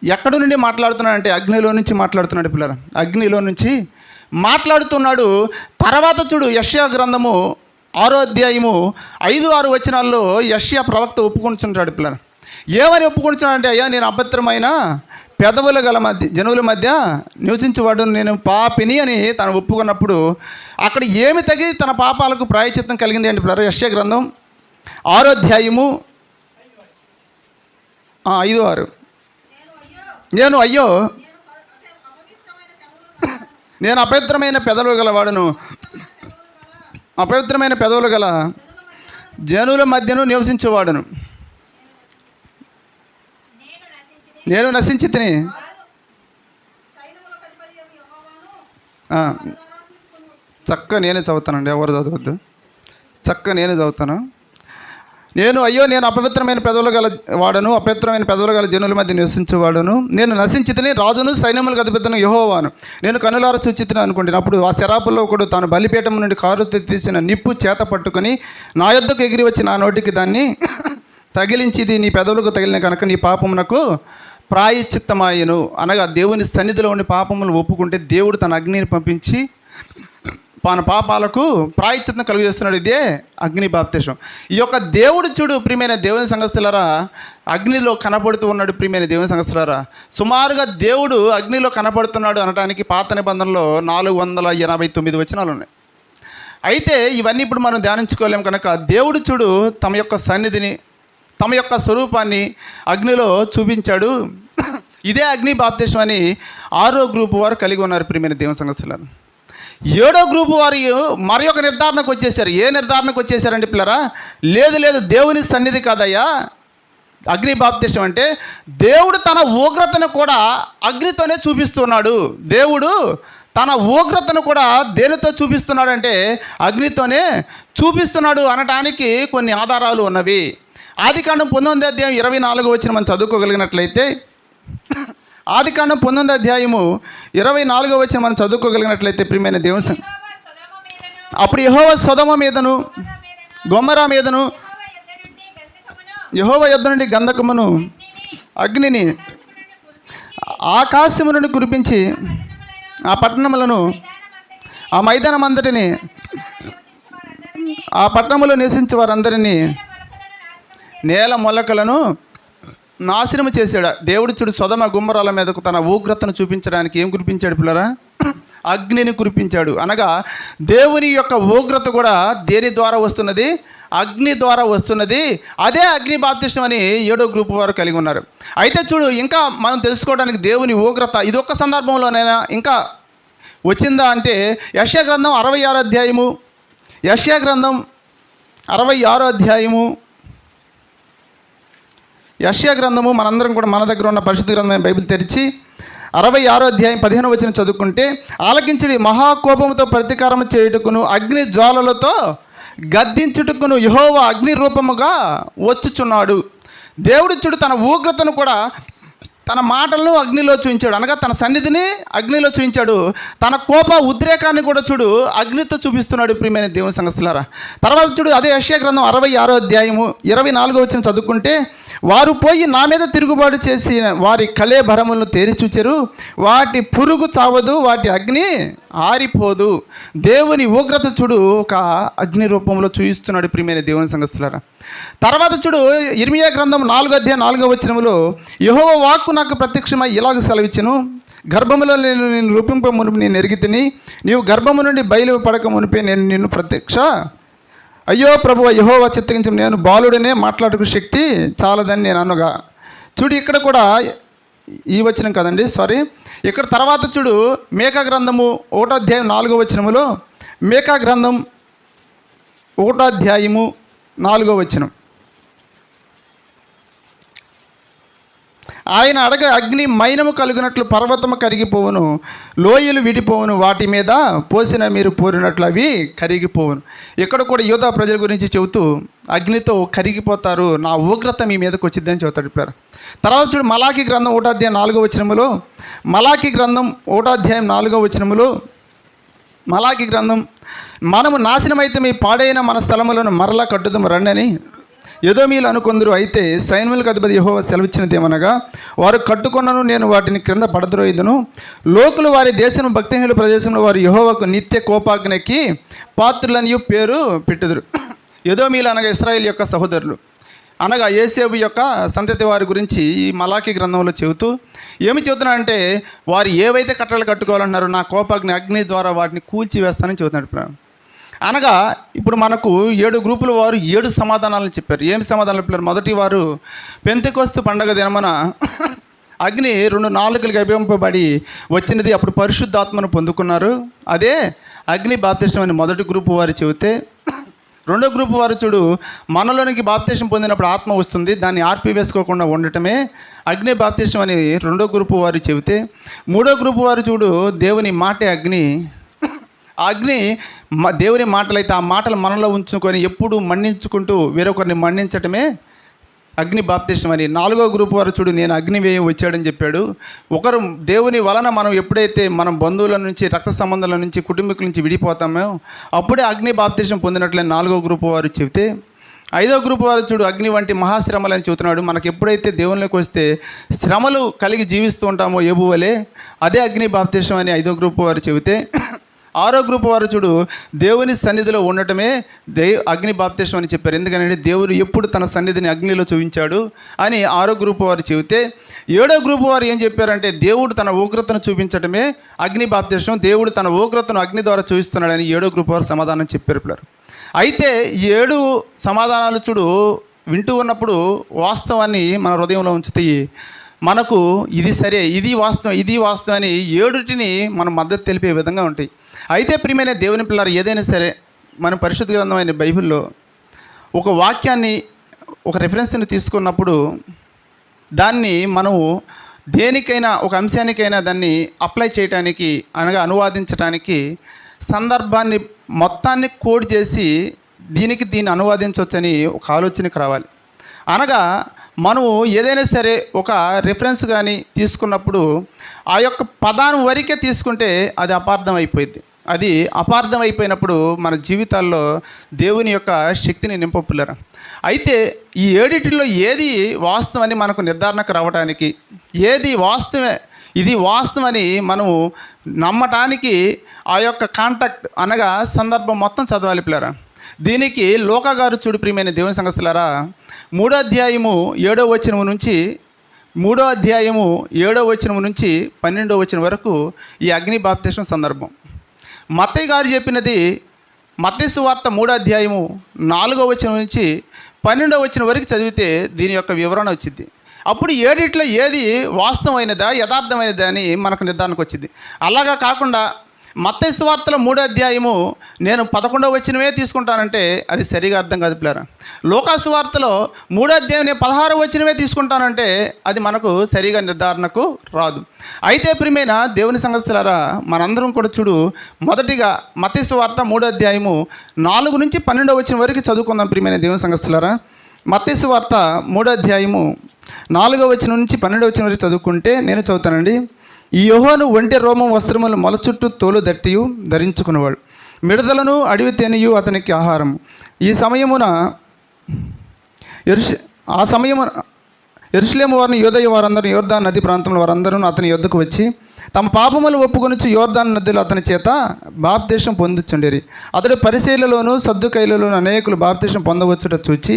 ఎక్కడి నుండి మాట్లాడుతున్నాడంటే అగ్నిలో నుంచి మాట్లాడుతున్నాడు పిల్లరా. అగ్నిలో నుంచి మాట్లాడుతున్నాడు. తర్వాత చూడు యెషయా గ్రంథము 6వ అధ్యాయము 5-6 వచనాల్లో యెషయా ప్రవక్త ఒప్పుకుంటున్నాడు పిల్లరా. ఏమని ఒప్పుకుంటున్నాడంటే, అయ్యా నేను అభద్రమైన పెదవుల గల జనువుల మధ్య నివసించేవాడు, నేను పాపిని అని తను ఒప్పుకున్నప్పుడు అక్కడ ఏమి తగి తన పాపాలకు ప్రాయశ్చిత్తం కలిగింది అంటే పిల్లరా, యెషయా గ్రంథం 6వ అధ్యాయము 5-6. నేను అయ్యో నేను అపవిత్రమైన పెదవులు గలవాడును, అపవిత్రమైన పెదవులు గల జనుల మధ్యను నివసించేవాడును, నేను నశించి తిని. చక్కగా నేనే చదువుతానండి, ఎవరు చదవద్దు, చక్కగా నేనే చదువుతాను. నేను అపవిత్రమైన పెదవులు గల వాడను, అపవిత్రమైన పెదవులు గల జనుల మధ్య నివసించేవాడును, నేను నశించితిని, రాజును సైన్యములకు అధిపతిని యెహోవాను, నేను కనులార చూచితిని అనుకుంటున్నాను. అప్పుడు ఆ శరాపుల్లో ఒకడు తాను బలిపీఠం నుండి కారు తీసిన నిప్పు చేత పట్టుకొని నా యొద్దకు ఎగిరి వచ్చి నా నోటికి దాన్ని తగిలించిది నీ పెదవులకు తగిలిన కనుక నీ పాపమునకు ప్రాయశ్చిత్తమాయను. అనగా దేవుని సన్నిధిలో ఉండి పాపములు ఒప్పుకుంటే దేవుడు తన అగ్నిని పంపించి మన పాపాలకు ప్రాయశ్చిత్తం కలుగజేస్తున్నాడు. ఇదే అగ్ని బాప్తిసం. ఈ యొక్క దేవుడు చూడు ప్రియమైన దేవుని సంగతులారా అగ్నిలో కనపడుతూ ఉన్నాడు. ప్రియమైన దేవుని సంగతులారా సుమారుగా దేవుడు అగ్నిలో కనపడుతున్నాడు అనడానికి పాత నిబంధనలో 489 వచనాలు ఉన్నాయి. అయితే ఇవన్నీ ఇప్పుడు మనం ధ్యానించుకోలేము కనుక దేవుడు చూడు తమ యొక్క సన్నిధిని, తమ యొక్క స్వరూపాన్ని అగ్నిలో చూపించాడు. ఇదే అగ్ని బాప్తిసం అని 6వ గ్రూపు వారు కలిగి ఉన్నారు ప్రియమైన దేవుని సంగతులారా. 7వ గ్రూపు వారు మరి ఒక నిర్ధారణకు వచ్చేసారు. ఏ నిర్ధారణకు వచ్చేసారంటే పిల్లరా, లేదు దేవుని సన్నిధి కాదయ్యా అగ్ని బాప్తిసం అంటే, దేవుడు తన ఉగ్రతను కూడా అగ్నితోనే చూపిస్తున్నాడు. దేవుడు తన ఉగ్రతను కూడా దేనితో చూపిస్తున్నాడంటే అగ్నితోనే చూపిస్తున్నాడు అనటానికి కొన్ని ఆధారాలు ఉన్నవి. ఆదికాండం 19వ అధ్యాయం 24వ వచనం మనం చదువుకోగలిగినట్లయితే, ఆదికాండం 19వ అధ్యాయము 24వ వచనం మనం చదువుకోగలిగినట్లయితే ప్రియమైన దేవుని అప్పుడు యెహోవా సొదొమ మీదను గొమొర్రా మీదను యెహోవా యొద్ద నుండి గంధకమును అగ్నిని ఆకాశము నుండి కురిపించి ఆ పట్టణములను ఆ మైదానం అంతటిని ఆ పట్టణములో నివసించే వారందరినీ నేల మొలకలను నాశనము చేశాడు. దేవుడు చూడు సొదొమ గొమొర్రాల మీదకు తన ఉగ్రతను చూపించడానికి ఏం కురిపించాడు పిల్లరా? అగ్నిని కురిపించాడు. అనగా దేవుని యొక్క ఉగ్రత కూడా దేని ద్వారా వస్తున్నది? అగ్ని ద్వారా వస్తున్నది. అదే అగ్ని బాప్తిస్మం అని 7వ గ్రూప్ వారు కలిగి ఉన్నారు. అయితే చూడు, ఇంకా మనం తెలుసుకోవడానికి దేవుని ఉగ్రత ఇదొక్క సందర్భంలోనైనా ఇంకా వచ్చిందా అంటే యెషయా గ్రంథం 66వ అధ్యాయము, యెషయా గ్రంథం 66వ అధ్యాయము, యెషయా గ్రంథము మనందరం కూడా మన దగ్గర ఉన్న పరిశుద్ధ గ్రంథమైన బైబిల్ తెరిచి 66వ అధ్యాయం 15వ వచనం చదువుకుంటే, ఆలకించుడి, మహాకోపముతో ప్రతీకారం చేయుటకును అగ్ని జ్వాలలతో గద్దించుటకును యెహోవా అగ్ని రూపముగా వచ్చుచున్నాడు. దేవుడు చూడు తన ఉగ్రతను కూడా తన మాటలను అగ్నిలో చూపించాడు. అనగా తన సన్నిధిని అగ్నిలో చూపించాడు. తన కోప ఉద్రేకాన్ని కూడా చూడు అగ్నితో చూపిస్తున్నాడు. ప్రియమైన దేవుని సంగతులారా, తర్వాత చూడు అదే యెషయా గ్రంథం 66వ అధ్యాయము 24వ వచనం చదువుకుంటే, వారు పోయి నా మీద తిరుగుబాటు చేసి వారి కళేబరములను తేరి చూచెరు, వాటి పురుగు చావదు, వాటి అగ్ని ఆరిపోదు. దేవుని ఉగ్రత చూడు ఒక అగ్ని రూపంలో చూపిస్తున్నాడు. ప్రియమైన దేవుని సంగతులారా, తర్వాత చూడు ఇర్మీయా గ్రంథం 4వ అధ్యాయం 4వ వచనములో, యెహోవా వాక్కు నాకు ప్రత్యక్షమై ఇలాగ సెలవిచ్చెను, గర్భములో నేను నిన్ను రూపింప మునుపు నేను ఎరిగితిని, నీవు గర్భము నుండి బయలు పడక మునిపే నేను నిన్ను ప్రత్యక్ష. అయ్యో ప్రభువా, యెహోవా చిత్తగించి నేను బాలుడనే మాట్లాడుకు శక్తి చాలదని నేను అనగా. చూడు ఇక్కడ కూడా ఈ వచనం కదండి, సారీ, ఇక్కడ తర్వాత చూడు మేకా గ్రంథము 1వ అధ్యాయం 4వ వచనములో, మేకా గ్రంథం 1వ అధ్యాయము 4వ వచనం, ఆయన అడగ అగ్ని మైనము కలుగునట్లు పర్వతము కరిగిపోవును, లోయలు విడిపోవును, వాటి మీద పోసిన మీరు పోరినట్లు అవి కరిగిపోవును. ఇక్కడ కూడా యూదా ప్రజల గురించి చెబుతూ అగ్నితో కరిగిపోతారు, నా ఉగ్రత మీ మీదకి వచ్చిద్దని చెబుతాడు. ఇప్పుడు తర్వాత చూడు మలాకి గ్రంథం 1వ అధ్యాయం 4వ వచనములో, మలాకి గ్రంథం 1వ అధ్యాయం 4వ వచనములో, మలాకి గ్రంథం, మనము నాశనమైతే మీ పాడైన మన స్థలములను మరలా కట్టుదాము రండని ఎదోమీయులు అనుకొందరు. అయితే సైన్యులకు అధిపతి యెహోవా సెలవిచ్చినదేమనగా, వారు కట్టుకొన్నను నేను వాటిని క్రింద పడద్రోయుదును, లోకులు వారి దేశం భక్తిహీనుల ప్రదేశంలో వారు యెహోవాకు నిత్య కోపాగ్నికి పాత్రులని పేరు పెట్టుదురు. ఎదోమీయులు అనగా ఇశ్రాయేలు యొక్క సహోదరులు, అనగా యేసేపు యొక్క సంతతి వారి గురించి ఈ మలాకి గ్రంథంలో చెబుతూ ఏమి చెబుతున్నాడంటే, వారు ఏవైతే కట్టలు కట్టుకోవాలన్నారో నా కోపాగ్ని అగ్ని ద్వారా వాటిని కూల్చివేస్తానని చెబుతున్నాడు. అనగా ఇప్పుడు మనకు 7 గ్రూపుల వారు 7 సమాధానాలను చెప్పారు. ఏమి సమాధానాలు చెప్పారు? మొదటి వారు పెంతెకొస్తు పండగ దినమున అగ్ని 2 నాలుకలుగా అభింపబడి వచ్చినది, అప్పుడు పరిశుద్ధాత్మను పొందుకున్నారు. అదే అగ్ని బాప్తిస్మం అని మొదటి గ్రూపు వారు చెబితే, రెండో గ్రూపు వారు చూడు మనలోనికి బాప్తిస్మం పొందినప్పుడు ఆత్మ వస్తుంది, దాన్ని ఆర్పివేసుకోకుండా ఉండటమే అగ్ని బాప్తిస్మం అని రెండో గ్రూపు వారు చెబితే, మూడో గ్రూపు వారు చూడు దేవుని మాటే అగ్ని, అగ్ని దేవుని మాటలైతే ఆ మాటలు మనలో ఉంచుకొని ఎప్పుడు మన్నించుకుంటూ వేరొకరిని మన్నించటమే అగ్ని బాప్తిస్మం అని. నాలుగో గ్రూప్ వారు చూడు నేను అగ్ని వేయం వచ్చాడని చెప్పాడు. ఒకరు దేవుని వలన మనం ఎప్పుడైతే మనం బంధువుల నుంచి రక్త సంబంధాల నుంచి కుటుంబీకుల నుంచి విడిపోతామో అప్పుడే అగ్ని బాప్తిస్మం పొందినట్లే నాలుగో గ్రూప్ వారు చెబితే, ఐదో గ్రూప్ వారు చూడు అగ్ని వంటి మహాశ్రమలు అని చెబుతున్నాడు. మనకు ఎప్పుడైతే దేవునిలోకి వస్తే శ్రమలు కలిగి జీవిస్తూ ఉంటామో ఏబువలే అదే అగ్ని బాప్తిస్మం అని ఐదో గ్రూప్ వారు చెబితే, ఆరో గ్రూప్ వారు చూడు దేవుని సన్నిధిలో ఉండటమే అగ్ని బాప్తిస్మం అని చెప్పారు. ఎందుకంటే దేవుడు ఎప్పుడు తన సన్నిధిని అగ్నిలో చూపించాడు అని ఆరో గ్రూప్ వారు చెబితే, ఏడో గ్రూప్ వారు ఏం చెప్పారంటే దేవుడు తన ఉగ్రతను చూపించటమే అగ్ని బాప్తిస్మం, దేవుడు తన ఉగ్రతను అగ్ని ద్వారా చూపిస్తున్నాడని ఏడో గ్రూప్ వారు సమాధానం చెప్పారు. పిల్లలు అయితే 7 సమాధానాలు చూడు వింటూ ఉన్నప్పుడు వాస్తవాన్ని మన హృదయంలో ఉంచుతాయి. మనకు ఇది సరే, ఇది వాస్తవం, ఇది వాస్తవం అని 7టిని మనం మద్దతు తెలిపే విధంగా ఉంటాయి. అయితే ప్రియమైన దేవుని పిల్లలు ఏదైనా సరే మన పరిశుద్ధ గ్రంథమైన బైబిల్లో ఒక వాక్యాన్ని ఒక రెఫరెన్స్ని తీసుకున్నప్పుడు దాన్ని మనము దేనికైనా ఒక అంశానికైనా దాన్ని అప్లై చేయడానికి అనగా అనువాదించడానికి సందర్భాన్ని మొత్తాన్ని కోడ్ చేసి దీన్ని అనువాదించవచ్చని ఒక ఆలోచనకు రావాలి. అనగా మనము ఏదైనా సరే ఒక రిఫరెన్స్ కానీ తీసుకున్నప్పుడు ఆ యొక్క పదాన్ని వరకే తీసుకుంటే అది అపార్థం అయిపోయింది. అది అపార్థం అయిపోయినప్పుడు మన జీవితాల్లో దేవుని యొక్క శక్తిని నింపపులరు. అయితే ఈ ఏడిటిలో ఏది వాస్తవని మనకు నిర్ధారణకు రావడానికి, ఏది వాస్తవమే ఇది వాస్తవని మనము నమ్మటానికి ఆ యొక్క కాంటాక్ట్ అనగా సందర్భం మొత్తం చదవాలి పిల్లరా. దీనికి లోకా గారు చూడు ప్రియమైన దేవుని సంగతులారా, 3వ అధ్యాయము 7వ వచనం నుంచి 12వ వచనం వరకు ఈ అగ్ని బాప్తిస్మం సందర్భం. మత్తయి గారు చెప్పినది మత్తయి సువార్త 3వ అధ్యాయము 4వ వచనం నుంచి 12వ వచనం వరకు చదివితే దీని యొక్క వివరణ వచ్చింది. అప్పుడు ఏడిట్లో ఏది వాస్తవమైనదా యథార్థమైనదా అని మనకు నిర్ధారణకు వచ్చింది. అలాగా కాకుండా మత్తయి సువార్తలో 3వ అధ్యాయము నేను 11వ వచనమే తీసుకుంటానంటే అది సరిగా అర్థం కాదు పిల్లరా. లోకా సువార్తలో 3వ అధ్యాయం నేను 16వ వచనమే తీసుకుంటానంటే అది మనకు సరిగా నిర్ధారణకు రాదు. అయితే ప్రియమైన దేవుని సంగతులారా, మనందరం కూడా చూడు, మొదటిగా మత్తయి సువార్త 3వ అధ్యాయము 4 నుంచి 12వ వచనం వరకు చదువుకుందాం. ప్రియమైన దేవుని సంగతులారా, మత్తయి సువార్త 3వ అధ్యాయము 4వ వచనం నుంచి 12వ వచనం వరకు చదువుకుంటే నేను చదువుతానండి. ఈ యెహోవాను ఒంటె రోమం వస్త్రములు మొల చుట్టూ తోలు దట్టియు ధరించుకునేవాడు, మిడతలను అడవి తేనియు అతనికి ఆహారం. ఆ సమయమున యెరూషలేము వారిని యూదయ వారందరూ యోర్దాను నది ప్రాంతంలో వారందరూ అతని యొద్దకు వచ్చి తమ పాపములు ఒప్పుకొనుచు యోర్దాను నదిలో అతని చేత బాప్తిసం పొందుచుండిరి. అతడు పరిసయ్యులలోను సద్దుకయ్యులలోను అనేకులు బాప్తిసం పొందవచ్చుట చూచి,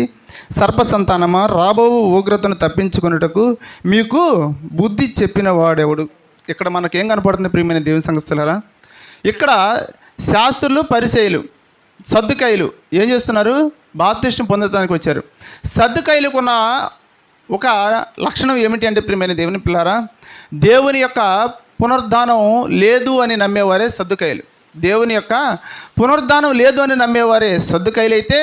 సర్ప సంతానమా, రాబో ఉగ్రతను తప్పించుకొనుటకు మీకు బుద్ధి చెప్పిన వాడెవడు? ఇక్కడ మనకేం కనపడుతుంది ప్రియమైన దేవుని సంగతులారా? ఇక్కడ శాస్త్రులు, పరిసయ్యులు, సద్దుకయ్యులు ఏం చేస్తున్నారు? బాప్తిసం పొందడానికి వచ్చారు. సద్దుకయ్యులకున్న ఒక లక్షణం ఏమిటి అంటే ప్రియమైన దేవుని పిల్లారా, దేవుని యొక్క పునరుద్ధానం లేదు అని నమ్మేవారే సద్దుకయ్యులు. దేవుని యొక్క పునరుద్ధానం లేదు అని నమ్మేవారే సద్దుకయ్యులు. అయితే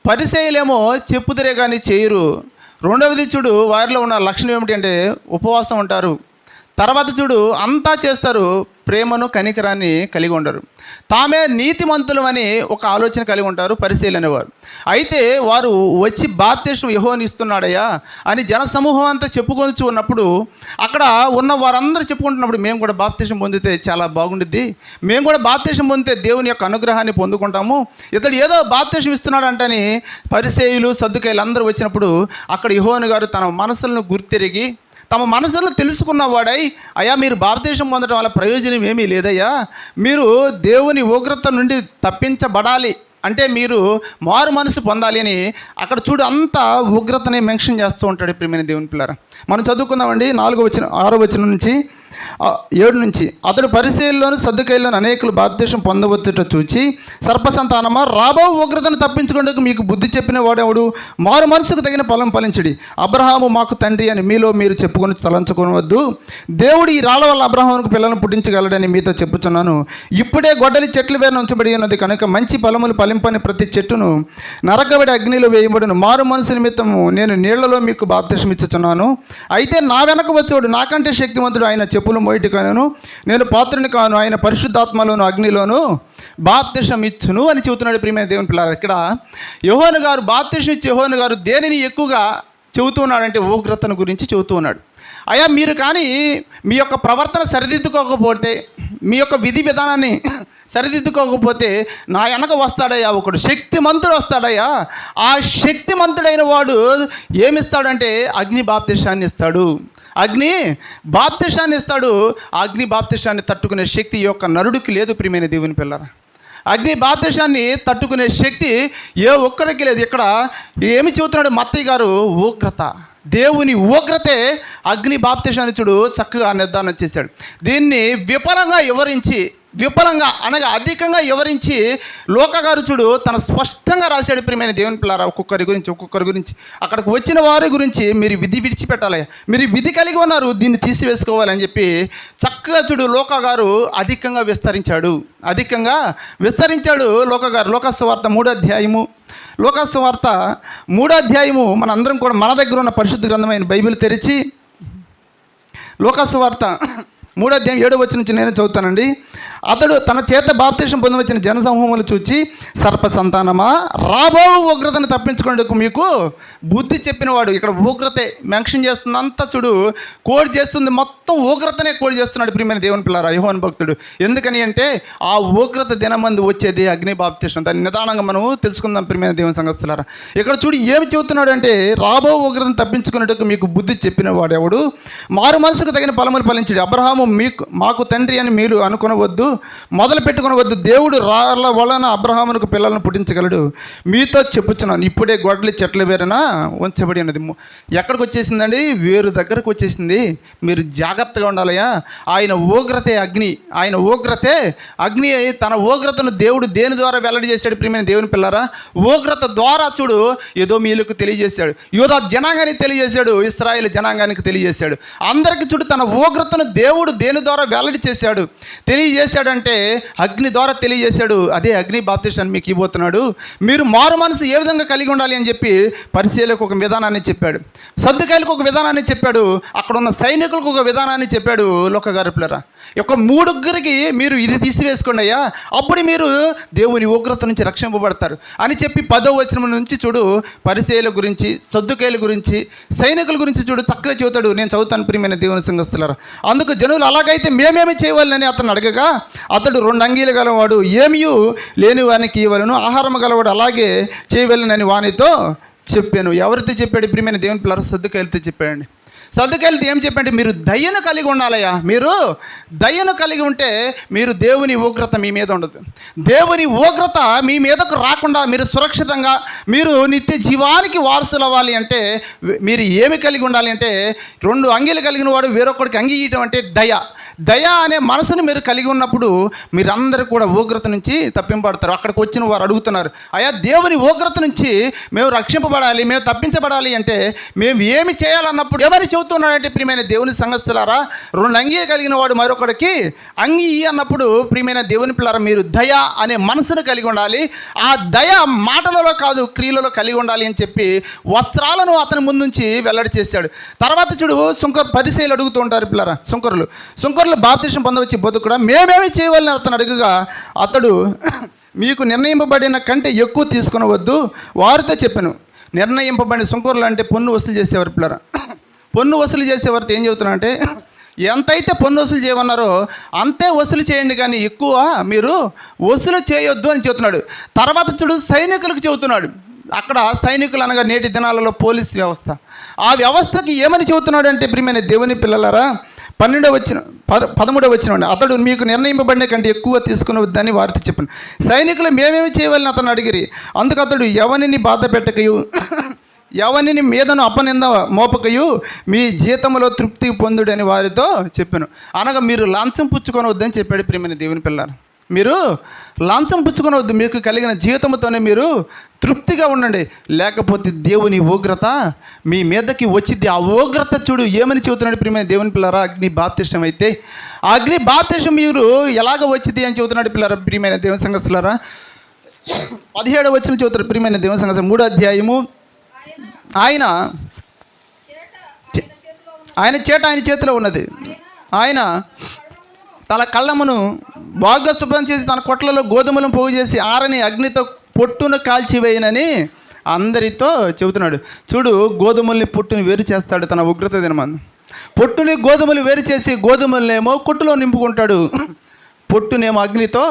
పరిసయ్యులేమో చెప్పుదరే కానీ చేయరు. రెండవది చూడు, వారిలో ఉన్న లక్షణం ఏమిటి అంటే ఉపవాసం ఉంటారు. తర్వాత చూడు, అంతా చేస్తారు, ప్రేమను కనికరాన్ని కలిగి ఉండరు. తామే నీతిమంతులు అని ఒక ఆలోచన కలిగి ఉంటారు పరిసయ్యులు అనేవారు. అయితే వారు వచ్చి బాప్తిసం యెహోవాను ఇస్తున్నాడయ్యా అని జనసమూహం అంతా చెప్పుకొని ఉన్నప్పుడు అక్కడ ఉన్న వారందరూ చెప్పుకుంటున్నప్పుడు మేము కూడా బాప్తిసం పొందితే చాలా బాగుండుద్ది, మేము కూడా బాప్తిసం పొందితే దేవుని యొక్క అనుగ్రహాన్ని పొందుకుంటాము, ఇతడు ఏదో బాప్తిసం ఇస్తున్నాడు అంటని పరిసయ్యులు, సద్దుకయ్యులు అందరూ వచ్చినప్పుడు అక్కడ యెహోవా గారు తన మనసులను గుర్తిరిగి తమ మనసులో తెలుసుకున్నవాడై, అయ్యా మీరు బాప్తిసం పొందడం వల్ల ప్రయోజనం ఏమీ లేదయ్యా, మీరు దేవుని ఉగ్రత నుండి తప్పించబడాలి అంటే మీరు మారు మనసు పొందాలి అని అక్కడ చూడు అంతా ఉగ్రతని మెన్షన్ చేస్తూ ఉంటాడు. ప్రియమైన దేవుని పిల్లరా, మనం చదువుకుందామండి. 6వ వచనం నుంచి 7 నుంచి అతడు పరిసయ్యుల్లోను సద్దుకయ్యుల్లోను అనేకులు బాప్తిసం పొందవచ్చుట చూచి, సర్పసంతానమా, రాబో ఉగ్రతను తప్పించుకుంటూ మీకు బుద్ధి చెప్పిన వాడెవడు? మారు మనసుకు తగిన ఫలం ఫలించుడి. అబ్రహాము మాకు తండ్రి అని మీలో మీరు చెప్పుకొని తలంచుకోవద్దు. దేవుడు ఈ రాళ్ళ వల్ల అబ్రహాముకు పిల్లలను పుట్టించగలడని మీతో చెప్పుచున్నాను. ఇప్పుడే గొడ్డలి చెట్లు వేరున ఉంచబడి ఉన్నది కనుక మంచి ఫలములు ఫలింపని ప్రతి చెట్టును నరకబడి అగ్నిలో వేయబడును. మారు మనసు నిమిత్తము నేను నీళ్లలో మీకు బాప్తిసం ఇచ్చుచున్నాను. అయితే నా వెనక వచ్చేవాడు నాకంటే శక్తివంతుడు, ఆయన చెప్పులు మోయిటి కాను, నేను పాత్రుని కాను, ఆయన పరిశుద్ధాత్మలోను అగ్నిలోను బాప్తిసం ఇచ్చును అని చెబుతున్నాడు. ప్రియమైన దేవుని పిల్లలు, ఇక్కడ యెహోవా గారు బాప్తిసం ఇచ్చే యెహోవా గారు దేనిని ఎక్కువగా చెబుతూ ఉన్నాడంటే ఉగ్రతను గురించి చెబుతూ ఉన్నాడు. అయ్యా మీరు కానీ మీ యొక్క ప్రవర్తన సరిదిద్దుకోకపోతే, మీ యొక్క విధి విధానాన్ని సరిదిద్దుకోకపోతే నా వెనక వస్తాడయ్యా ఒకడు, శక్తిమంతుడు వస్తాడయ్యా. ఆ శక్తిమంతుడైన వాడు ఏమిస్తాడంటే అగ్ని బాప్తిసాన్ని ఇస్తాడు. అగ్ని బాప్తిసాన్ని ఇస్తాడు. అగ్ని బాప్తిసాన్ని తట్టుకునే శక్తి యొక్క నరుడికి లేదు. ప్రియమైన దేవుని పిల్లరా, అగ్ని బాప్తిసాన్ని తట్టుకునే శక్తి ఏ ఒక్కరికి లేదు. ఇక్కడ ఏమి చెబుతున్నాడు మత్తయి గారు? ఉగ్రత, దేవుని ఉగ్రతే అగ్ని బాప్తిసాన్ని చూడు చక్కగా నిర్ధారణ చేశాడు. దీన్ని విఫలంగా అనగా అధికంగా వివరించి లోకా గారు చూడు తన స్పష్టంగా రాశాడు. ప్రియమైన దేవుని పిల్లారా, ఒక్కొక్కరి గురించి అక్కడికి వచ్చిన వారి గురించి మీరు విధి విడిచిపెట్టాలి, మీరు విధి కలిగి ఉన్నారు, దీన్ని తీసివేసుకోవాలని చెప్పి చక్కగా చూడు లోకా గారు అధికంగా విస్తరించాడు. లోకా గారు. లోకాసువార్త 3వ అధ్యాయము, లోకాసువార్త 3వ అధ్యాయము మన అందరం కూడా మన దగ్గర ఉన్న పరిశుద్ధ గ్రంథమైన బైబిల్ తెరిచి లూకాసు వార్త 3వ అధ్యాయం 7వ వచనం నుంచి నేను చదువుతానండి. అతడు తన చేత బాప్తిసం పొందవచ్చిన జనసమూహములు చూచి, సర్ప సంతానమా, రాబో ఉగ్రతను తప్పించుకునేందుకు మీకు బుద్ధి చెప్పినవాడు. ఇక్కడ ఉగ్రతే మెన్షన్ చేస్తుంది అంతా చూడు, కోడి చేస్తుంది మొత్తం ఉగ్రతనే కోడి చేస్తున్నాడు ప్రియమైన దేవుని పిల్లారా, యోహాను భక్తుడు. ఎందుకని అంటే ఆ ఉగ్రత దినమందు వచ్చేది అగ్ని బాప్తిసం. దాన్ని నిదానంగా మనం తెలుసుకుందాం ప్రియమైన దేవుని సంఘస్థులారా. ఇక్కడ చూడు ఏమి చెబుతున్నాడు అంటే, రాబో ఉగ్రతను తప్పించుకునేందుకు మీకు బుద్ధి చెప్పినవాడు ఎవడు, మారు మనసుకు తగిన ఫలములు ఫలించాడు. అబ్రహాము మాకు తండ్రి అని మీరు అనుకునవద్దు, మొదలు పెట్టుకునవద్దు. దేవుడు రాళ్ళ వలన అబ్రహామునకు పిల్లలను పుట్టించగలడు. మీతో చెప్పుచున్నాను, ఇప్పుడే గొడ్డలి చెట్ల వేరున ఉంచబడి ఉన్నది. ఎక్కడికి వచ్చేసిందండి? వేరు దగ్గరకు వచ్చేసింది. మీరు జాగ్రత్తగా ఉండాలయ్యా. ఆయన ఉగ్రతే అగ్ని, ఆయన ఉగ్రతే అగ్ని. తన ఉగ్రతను దేవుడు దేని ద్వారా వెల్లడి చేశాడు ప్రియమైన దేవుని పిల్లారా? ఉగ్రత ద్వారా చూడు ఎదోమీయులకు తెలియజేశాడు, యూదా జనాంగానికి తెలియజేశాడు, ఇశ్రాయేలు జనాంగానికి తెలియజేశాడు. అందరికీ చూడు తన ఉగ్రతను దేవుడు దేని ద్వారా వెల్లడి చేశాడు, తెలియజేశాడంటే అగ్ని ద్వారా తెలియజేశాడు. అదే అగ్ని బాప్తిసాన్ని మీకు ఇవ్వబోతున్నాడు. మీరు మారు మనసు ఏ విధంగా కలిగి ఉండాలి అని చెప్పి పరిచయులకు ఒక విధానాన్ని చెప్పాడు, సద్దుకాయలకు ఒక విధానాన్ని చెప్పాడు, అక్కడ ఉన్న సైనికులకు ఒక విధానాన్ని చెప్పాడు. లోక గారి పిల్లరా, ఒక 3 మీరు ఇది తీసివేసుకోండి అయ్యా, అప్పుడు మీరు దేవుని ఉగ్రత నుంచి రక్షింపబడతారు అని చెప్పి 10వ వచనం నుంచి చూడు పరిచయుల గురించి, సద్దుకాయల గురించి, సైనికుల గురించి చూడు చక్కగా చెబుతాడు. నేను చదువుతాను ప్రియమైన దేవుని సంఘస్థులారా. అందుకు జనులు అలాగైతే మేమేమి చేయవాలని అతను అడగగా, అతడు 2 అంగీలు గలవాడు ఏమీ లేని వానికి ఇవ్వలను, ఆహారం గలవాడు అలాగే చేయవలనని వానితో చెప్పాను. ఎవరితో చెప్పాడు ప్రియమైన దేవుని పిల్లలు? సద్దుకాయలతో చెప్పాడండి. సద్దుకాయలతో ఏం చెప్పండి? మీరు దయను కలిగి ఉండాలయ్యా. మీరు దయను కలిగి ఉంటే మీరు దేవుని ఉగ్రత మీ మీద ఉండదు. దేవుని ఉగ్రత మీ మీదకు రాకుండా మీరు సురక్షితంగా మీరు నిత్య జీవానికి వారసులు అవ్వాలి అంటే మీరు ఏమి కలిగి ఉండాలి అంటే, 2 అంగీలు కలిగిన వాడు వేరొకడికి అంగీ ఇవ్వడం అంటే దయ. దయ అనే మనసును మీరు కలిగి ఉన్నప్పుడు మీరందరూ కూడా ఉగ్రత నుంచి తప్పింపబడతారు. అక్కడికి వచ్చిన వారు అడుగుతున్నారు, అయ్యా దేవుని ఉగ్రత నుంచి మేము రక్షింపబడాలి, మేము తప్పించబడాలి అంటే మేము ఏమి చేయాలన్నప్పుడు ఎవరు చెబుతున్నాడంటే ప్రియమైన దేవుని సంఘస్థులారా, 2 అంగీ కలిగిన వాడు మరొకడికి అంగీ అన్నప్పుడు ప్రియమైన దేవుని పిల్లరా, మీరు దయ అనే మనసును కలిగి ఉండాలి. ఆ దయ మాటలలో కాదు క్రియలలో కలిగి ఉండాలి అని చెప్పి వస్త్రాలను అతని ముందు నుంచి వెల్లడి చేశాడు. తర్వాత చూడు పరిచయులు అడుగుతూ ఉంటారు పిల్లరా, సుంకరులు బాప్తిసం పొందవచ్చి బతుకుడా మేమేమి చేయవాలని అతను అడుగుగా, అతడు మీకు నిర్ణయింపబడిన కంటే ఎక్కువ తీసుకునవద్దు వారితో చెప్పాను. నిర్ణయింపబడిన సుంకరులు అంటే పన్ను వసూలు చేసేవారు పిల్లరా. పన్ను వసూలు చేసేవారితో ఏం చెబుతున్నారంటే, ఎంతైతే పన్ను వసూలు చేయమన్నారో అంతే వసూలు చేయండి, కానీ ఎక్కువ మీరు వసూలు చేయొద్దు అని చెబుతున్నాడు. తర్వాత చూడు సైనికులకు చెబుతున్నాడు. అక్కడ సైనికులు అనగా నేటి దినాలలో పోలీస్ వ్యవస్థ, ఆ వ్యవస్థకి ఏమని చెబుతున్నాడు అంటే ప్రియమైన దేవుని పిల్లలారా, 13వ వచనం, అతడు మీకు నిర్ణయింపబడిన కంటే ఎక్కువ తీసుకుని వద్దని వారితో చెప్పాను. సైనికులు మేమేమి చేయవాలని అతను అడిగిరి. అందుకు అతడు ఎవరిని బాధ పెట్టకయు ఎవరిని మీదను అపనింద మోపకయు మీ జీతంలో తృప్తి పొందుడని వారితో చెప్పాను. అనగా మీరు లంచం పుచ్చుకొనవద్దని చెప్పాడు ప్రియమైన దేవుని పిల్లలు. మీరు లంచం పుచ్చుకొనవద్దు, మీకు కలిగిన జీవితంతోనే మీరు తృప్తిగా ఉండండి, లేకపోతే దేవుని ఉగ్రత మీ మీదకి వచ్చింది. ఆ ఉగ్రత చూడు ఏమని చెబుతున్నాడు ప్రియమైన దేవుని పిల్లరా, అగ్ని బాప్తిసం అయితే ఆ అగ్ని బాప్తిసం మీరు ఎలాగ వచ్చింది అని చెబుతున్నాడు పిల్లరా. ప్రియమైన దేవుని సంఘస్థులారా, 17వ వచనం చెబుతాడు ప్రియమైన దేవుని సంఘస్థ 3వ అధ్యాయము. ఆయన చేట ఆయన చేతిలో ఉన్నది. ఆయన తన కళ్ళమును బాగా శుభ్రం చేసి తన కొట్లలో గోధుమలను పోగు చేసి ఆరని అగ్నితో పొట్టును కాల్చివేయనని అందరితో చెబుతున్నాడు. చూడు గోధుమల్ని పొట్టుని వేరు చేస్తాడు తన ఉగ్రత దినమందు. పొట్టుని గోధుమలు వేరు చేసి గోధుమలనేమో కొట్టులో నింపుకుంటాడు, పొట్టునేమో అగ్నితో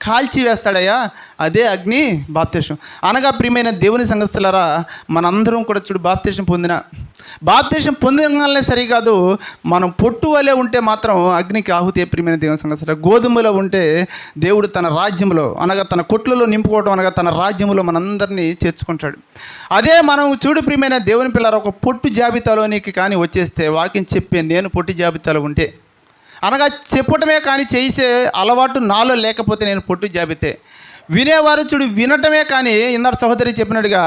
కాల్చి వేస్తాడయ్యా. అదే అగ్ని బాప్తిసం. అనగా ప్రియమైన దేవుని సంఘస్థులారా, మనందరం కూడా చూడు బాప్తిసం పొందగానే సరికాదు, మనం పొట్టు వలె ఉంటే మాత్రం అగ్నికి ఆహుతి. ప్రియమైన దేవుని సంఘస్థులారా, గోధుమలో ఉంటే దేవుడు తన రాజ్యంలో అనగా తన కొట్లలో నింపుకోవడం అనగా తన రాజ్యంలో మనందరినీ చేర్చుకుంటాడు. అదే మనం చూడు ప్రియమైన దేవుని పిల్లరా, ఒక పొట్టు జాబితాలోనికి కానీ వచ్చేస్తే వాక్యం చెప్పే నేను పొట్టు జాబితాలో ఉంటే అనగా చెప్పటమే కానీ చేసే అలవాటు నాలో లేకపోతే నేను పొట్టు జాబితే. వినేవారు చూడు వినటమే కానీ ఇందాక సహోదరి చెప్పినట్టుగా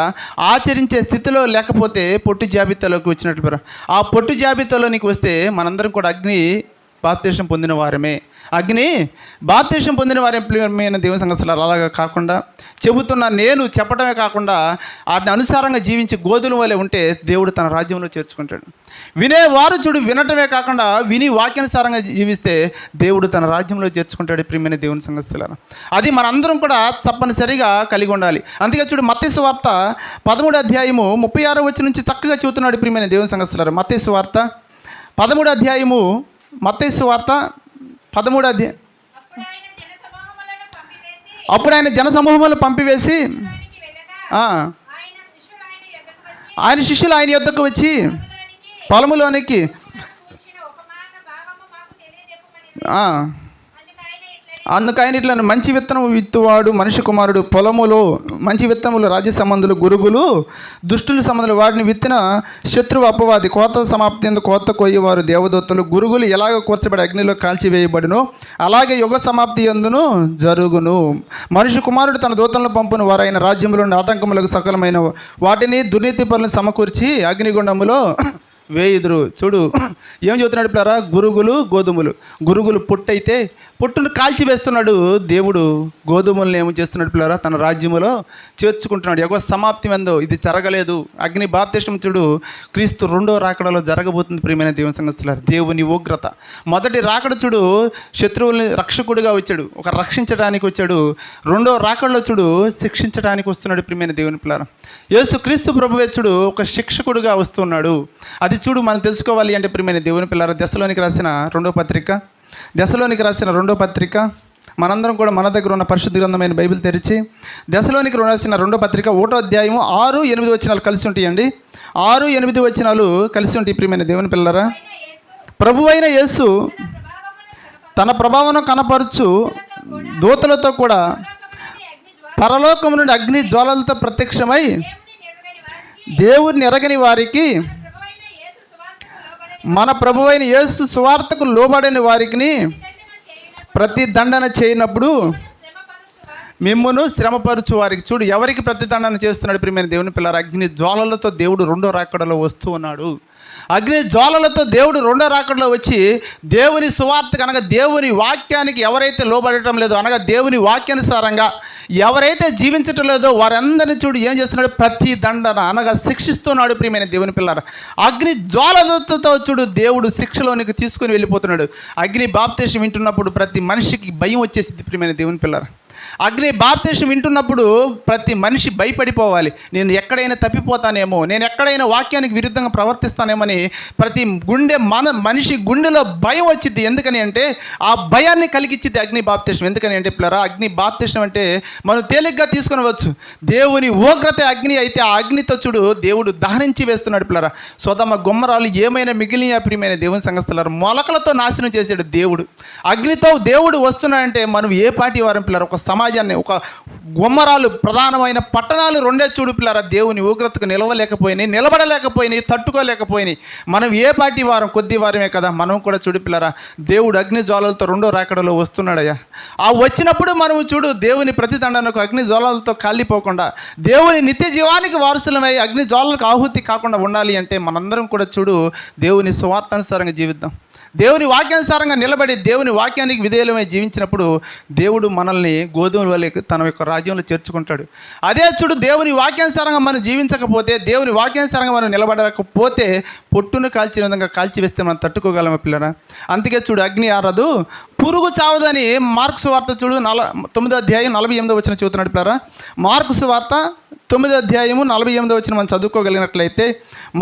ఆచరించే స్థితిలో లేకపోతే పొట్టు జాబితాలోకి వచ్చినట్లు. ఆ పొట్టు జాబితాలో నీకు వస్తే మనందరం కూడా అగ్ని బాప్తీసం పొందిన వారమే. అగ్ని బాప్తీసం పొందిన వారి ప్రియమైన దేవుని సంఘస్థులారా, అలాగా కాకుండా చెబుతున్న నేను చెప్పడమే కాకుండా వాటిని అనుసారంగా జీవించి గోధుల వలె ఉంటే దేవుడు తన రాజ్యంలో చేర్చుకుంటాడు. వినేవారు చూడు వినటమే కాకుండా విని వాక్యానుసారంగా జీవిస్తే దేవుడు తన రాజ్యంలో చేర్చుకుంటాడు. ప్రియమైన దేవుని సంఘస్థులారా, అది మనందరం కూడా తప్పనిసరిగా కలిగి ఉండాలి. అందుకే చూడు మత్తయి సువార్త 13వ అధ్యాయము 36వ వచనం నుంచి చక్కగా చెబుతున్నాడు. ప్రియమైన దేవుని సంఘస్థులారా, మత్తయి సువార్త 13వ అధ్యాయము, మత్తయి సువార్త 13వ అధ్యాయం. అప్పుడు ఆయన జన సమూహములను పంపివేసి ఆయన శిష్యులు ఆయన యొద్దకు వచ్చి పొలములోనికి అందుకు ఆయన ఇట్లా, మంచి విత్తనం విత్తువాడు మనిషి కుమారుడు. పొలములో మంచి విత్తనములు రాజ్య సంబంధులు, గురుగులు దుష్టుల సంబంధులు. వాటిని విత్తిన శత్రువు అపవాది. కోత సమాప్తి ఎందు కోత కొయ్యేవారు దేవదూతలు. గురుగులు ఎలాగ కూర్చబడి అగ్నిలో కాల్చివేయబడును, అలాగే యుగ సమాప్తి ఎందును జరుగును. మనిషి కుమారుడు తన దూతలను పంపును, వారైన రాజ్యంలోని ఆటంకములకు సకలమైన వాటిని దుర్నీతి పనులను సమకూర్చి అగ్నిగుండములో వేయుదురు. చూడు ఏం చెబుతున్నాడు పిల్లరా, గురుగులు గోధుమలు. గురుగులు పొట్టయితే పొట్టును కాల్చి వేస్తున్నాడు దేవుడు. గోధుమలను ఏమో చేస్తున్నాడు పిల్లరా, తన రాజ్యములో చేర్చుకుంటున్నాడు. యుగ సమాప్తి ఎందో ఇది జరగలేదు. అగ్ని బాప్తిస్మం చూడు క్రీస్తు రెండో రాకడలో జరగబోతుంది. ప్రియమైన దేవుని సంఘస్థులారా, దేవుని ఉగ్రత. మొదటి రాకడ చూడు శత్రువుల్ని రక్షకుడిగా వచ్చాడు, ఒక రక్షించడానికి వచ్చాడు. రెండో రాకడలో చూడు శిక్షించడానికి వస్తున్నాడు. ప్రియమైన దేవుని పిల్లరా, యేసు క్రీస్తు ప్రభువే చూడు ఒక శిక్షకుడిగా వస్తున్నాడు. అది చూడు మనం తెలుసుకోవాలి అంటే ప్రియమైన దేవుని పిల్లరా, దశలోనికి రాసిన రెండో పత్రిక మనందరం కూడా మన దగ్గర ఉన్న పరిశుద్ధ గ్రంథమైన బైబిల్ తెరిచి దశలోనికి రాసిన రెండో పత్రిక 1వ అధ్యాయము 6-8 వచనాలు కలిసి ఉంటాయండి. 6-8 వచనాలు కలిసి ఉంటాయి. ప్రియమైన దేవుని పిల్లరా, ప్రభువైన యేసు తన ప్రభావం కనపరచు దూతలతో కూడా పరలోకము నుండి అగ్ని జ్వాలలతో ప్రత్యక్షమై దేవుని ఎరగని వారికి, మన ప్రభువైన యేసు సువార్తకు లోబడని వారికి ప్రతిదండన చేయనప్పుడు మిమ్మును శ్రమపరచు వారికి. చూడు ఎవరికి ప్రతిదండన చేస్తున్నాడు ప్రియమైన దేవుని పిల్లలు. అగ్ని జ్వాలలతో దేవుడు రెండో రాకడలో వస్తూ ఉన్నాడు. అగ్ని జ్వాలలతో దేవుడు రెండో రాకడలో వచ్చి దేవుని సువార్తకు అనగా దేవుని వాక్యానికి ఎవరైతే లోబడటం లేదో, అనగా దేవుని వాక్యానుసారంగా ఎవరైతే జీవించటం లేదో వారందరినీ చూడు ఏం చేస్తున్నాడు, ప్రతి దండన అనగా శిక్షిస్తున్నాడు. ప్రియమైన దేవుని పిల్లరా, అగ్ని జ్వాలలతో చూడు దేవుడు శిక్షలోనికి తీసుకొని వెళ్ళిపోతున్నాడు. అగ్ని బాప్తిసం వింటున్నప్పుడు ప్రతి మనిషికి భయం వచ్చేసింది. ప్రియమైన దేవుని పిల్లరా, అగ్ని బాప్తిసం వింటున్నప్పుడు ప్రతి మనిషి భయపడిపోవాలి. నేను ఎక్కడైనా తప్పిపోతానేమో, నేను ఎక్కడైనా వాక్యానికి విరుద్ధంగా ప్రవర్తిస్తానేమని ప్రతి మనిషి గుండెలో భయం వచ్చింది. ఎందుకని అంటే ఆ భయాన్ని కలిగించింది అగ్ని బాప్తిసం. ఎందుకని అంటే పిల్లరా, అగ్ని బాప్తిసం అంటే మనం తేలిగ్గా తీసుకునవచ్చు. దేవుని ఉగ్రత అగ్ని అయితే ఆ అగ్నితో చూడు దేవుడు దహరించి వేస్తున్నాడు. పిల్లరా, సొదమ గుమ్మరాలు ఏమైనా మిగిలిన ప్రియమైన దేవుని సంఘస్థలారు మొలకలతో నాశనం చేశాడు దేవుడు. అగ్నితో దేవుడు వస్తున్నాడంటే మనం ఏ పార్టీ వారం పిల్లరా, ఒక సమాజాన్ని, ఒక గుమ్మరాలు ప్రధానమైన పట్టణాలు రెండే చూడు పిల్లరా దేవుని ఉగ్రతకు నిలబడలేకపోయినాయి, తట్టుకోలేకపోయినాయి. మనం ఏ పార్టీ వారం, కొద్ది వారమే కదా. మనం కూడా చూడు పిల్లరా దేవుడు అగ్ని జ్వాలలతో రెండో రాకడలో వస్తున్నాడయ్యా. ఆ వచ్చినప్పుడు మనం చూడు దేవుని ప్రతిదండనకు అగ్ని జ్వాలలతో కాలిపోకుండా దేవుని నిత్య జీవానికి వారసులమై అగ్ని జ్వాలలకు ఆహుతి కాకుండా ఉండాలి అంటే మనందరం కూడా చూడు దేవుని స్వార్థానుసారంగా జీవిద్దాం. దేవుని వాక్యానుసారంగా నిలబడి దేవుని వాక్యానికి విధేయులమై జీవించినప్పుడు దేవుడు మనల్ని గోధుమల వలె తన యొక్క రాజ్యంలో చేర్చుకుంటాడు. అదే చూడు దేవుని వాక్యానుసారంగా మనం జీవించకపోతే, దేవుని వాక్యానుసారంగా మనం నిలబడకపోతే పొట్టును కాల్చిన విధంగా కాల్చివేస్తే మనం తట్టుకోగలమా పిల్లరా? అందుకే చూడు అగ్ని ఆరదు, పురుగు చావదని మార్కు సువార్త చూడు 9వ అధ్యాయం 48వ వచనం చదువుతున్నాడు పిల్లరా. మార్కు సువార్త 9వ అధ్యాయము 48వ వచనం మనం చదువుకోగలిగినట్లయితే,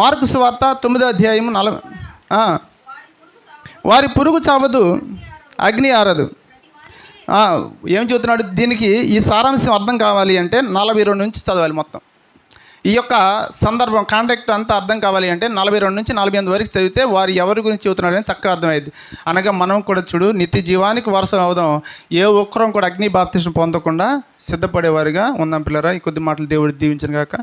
మార్కు సువార్త 9వ అధ్యాయము వారి పురుగు చావదు, అగ్ని ఆరదు. ఏం చెబుతున్నాడు దీనికి? ఈ సారాంశం అర్థం కావాలి అంటే 42 నుంచి చదవాలి మొత్తం. ఈ యొక్క సందర్భం కాంటాక్ట్ అంతా అర్థం కావాలి అంటే 42 నుంచి 48 వరకు చదివితే వారు ఎవరి గురించి చెబుతున్నాడని చక్కగా అర్థమైంది. అనగా మనం కూడా చూడు నిత్య జీవానికి వారసులం అవుదాం. ఏ ఒక్కరం కూడా అగ్ని బాప్తిసం పొందకుండా సిద్ధపడేవారుగా ఉందాం పిల్లరా. ఈ కొద్ది మాటలు దేవుడు దీవించను గాక.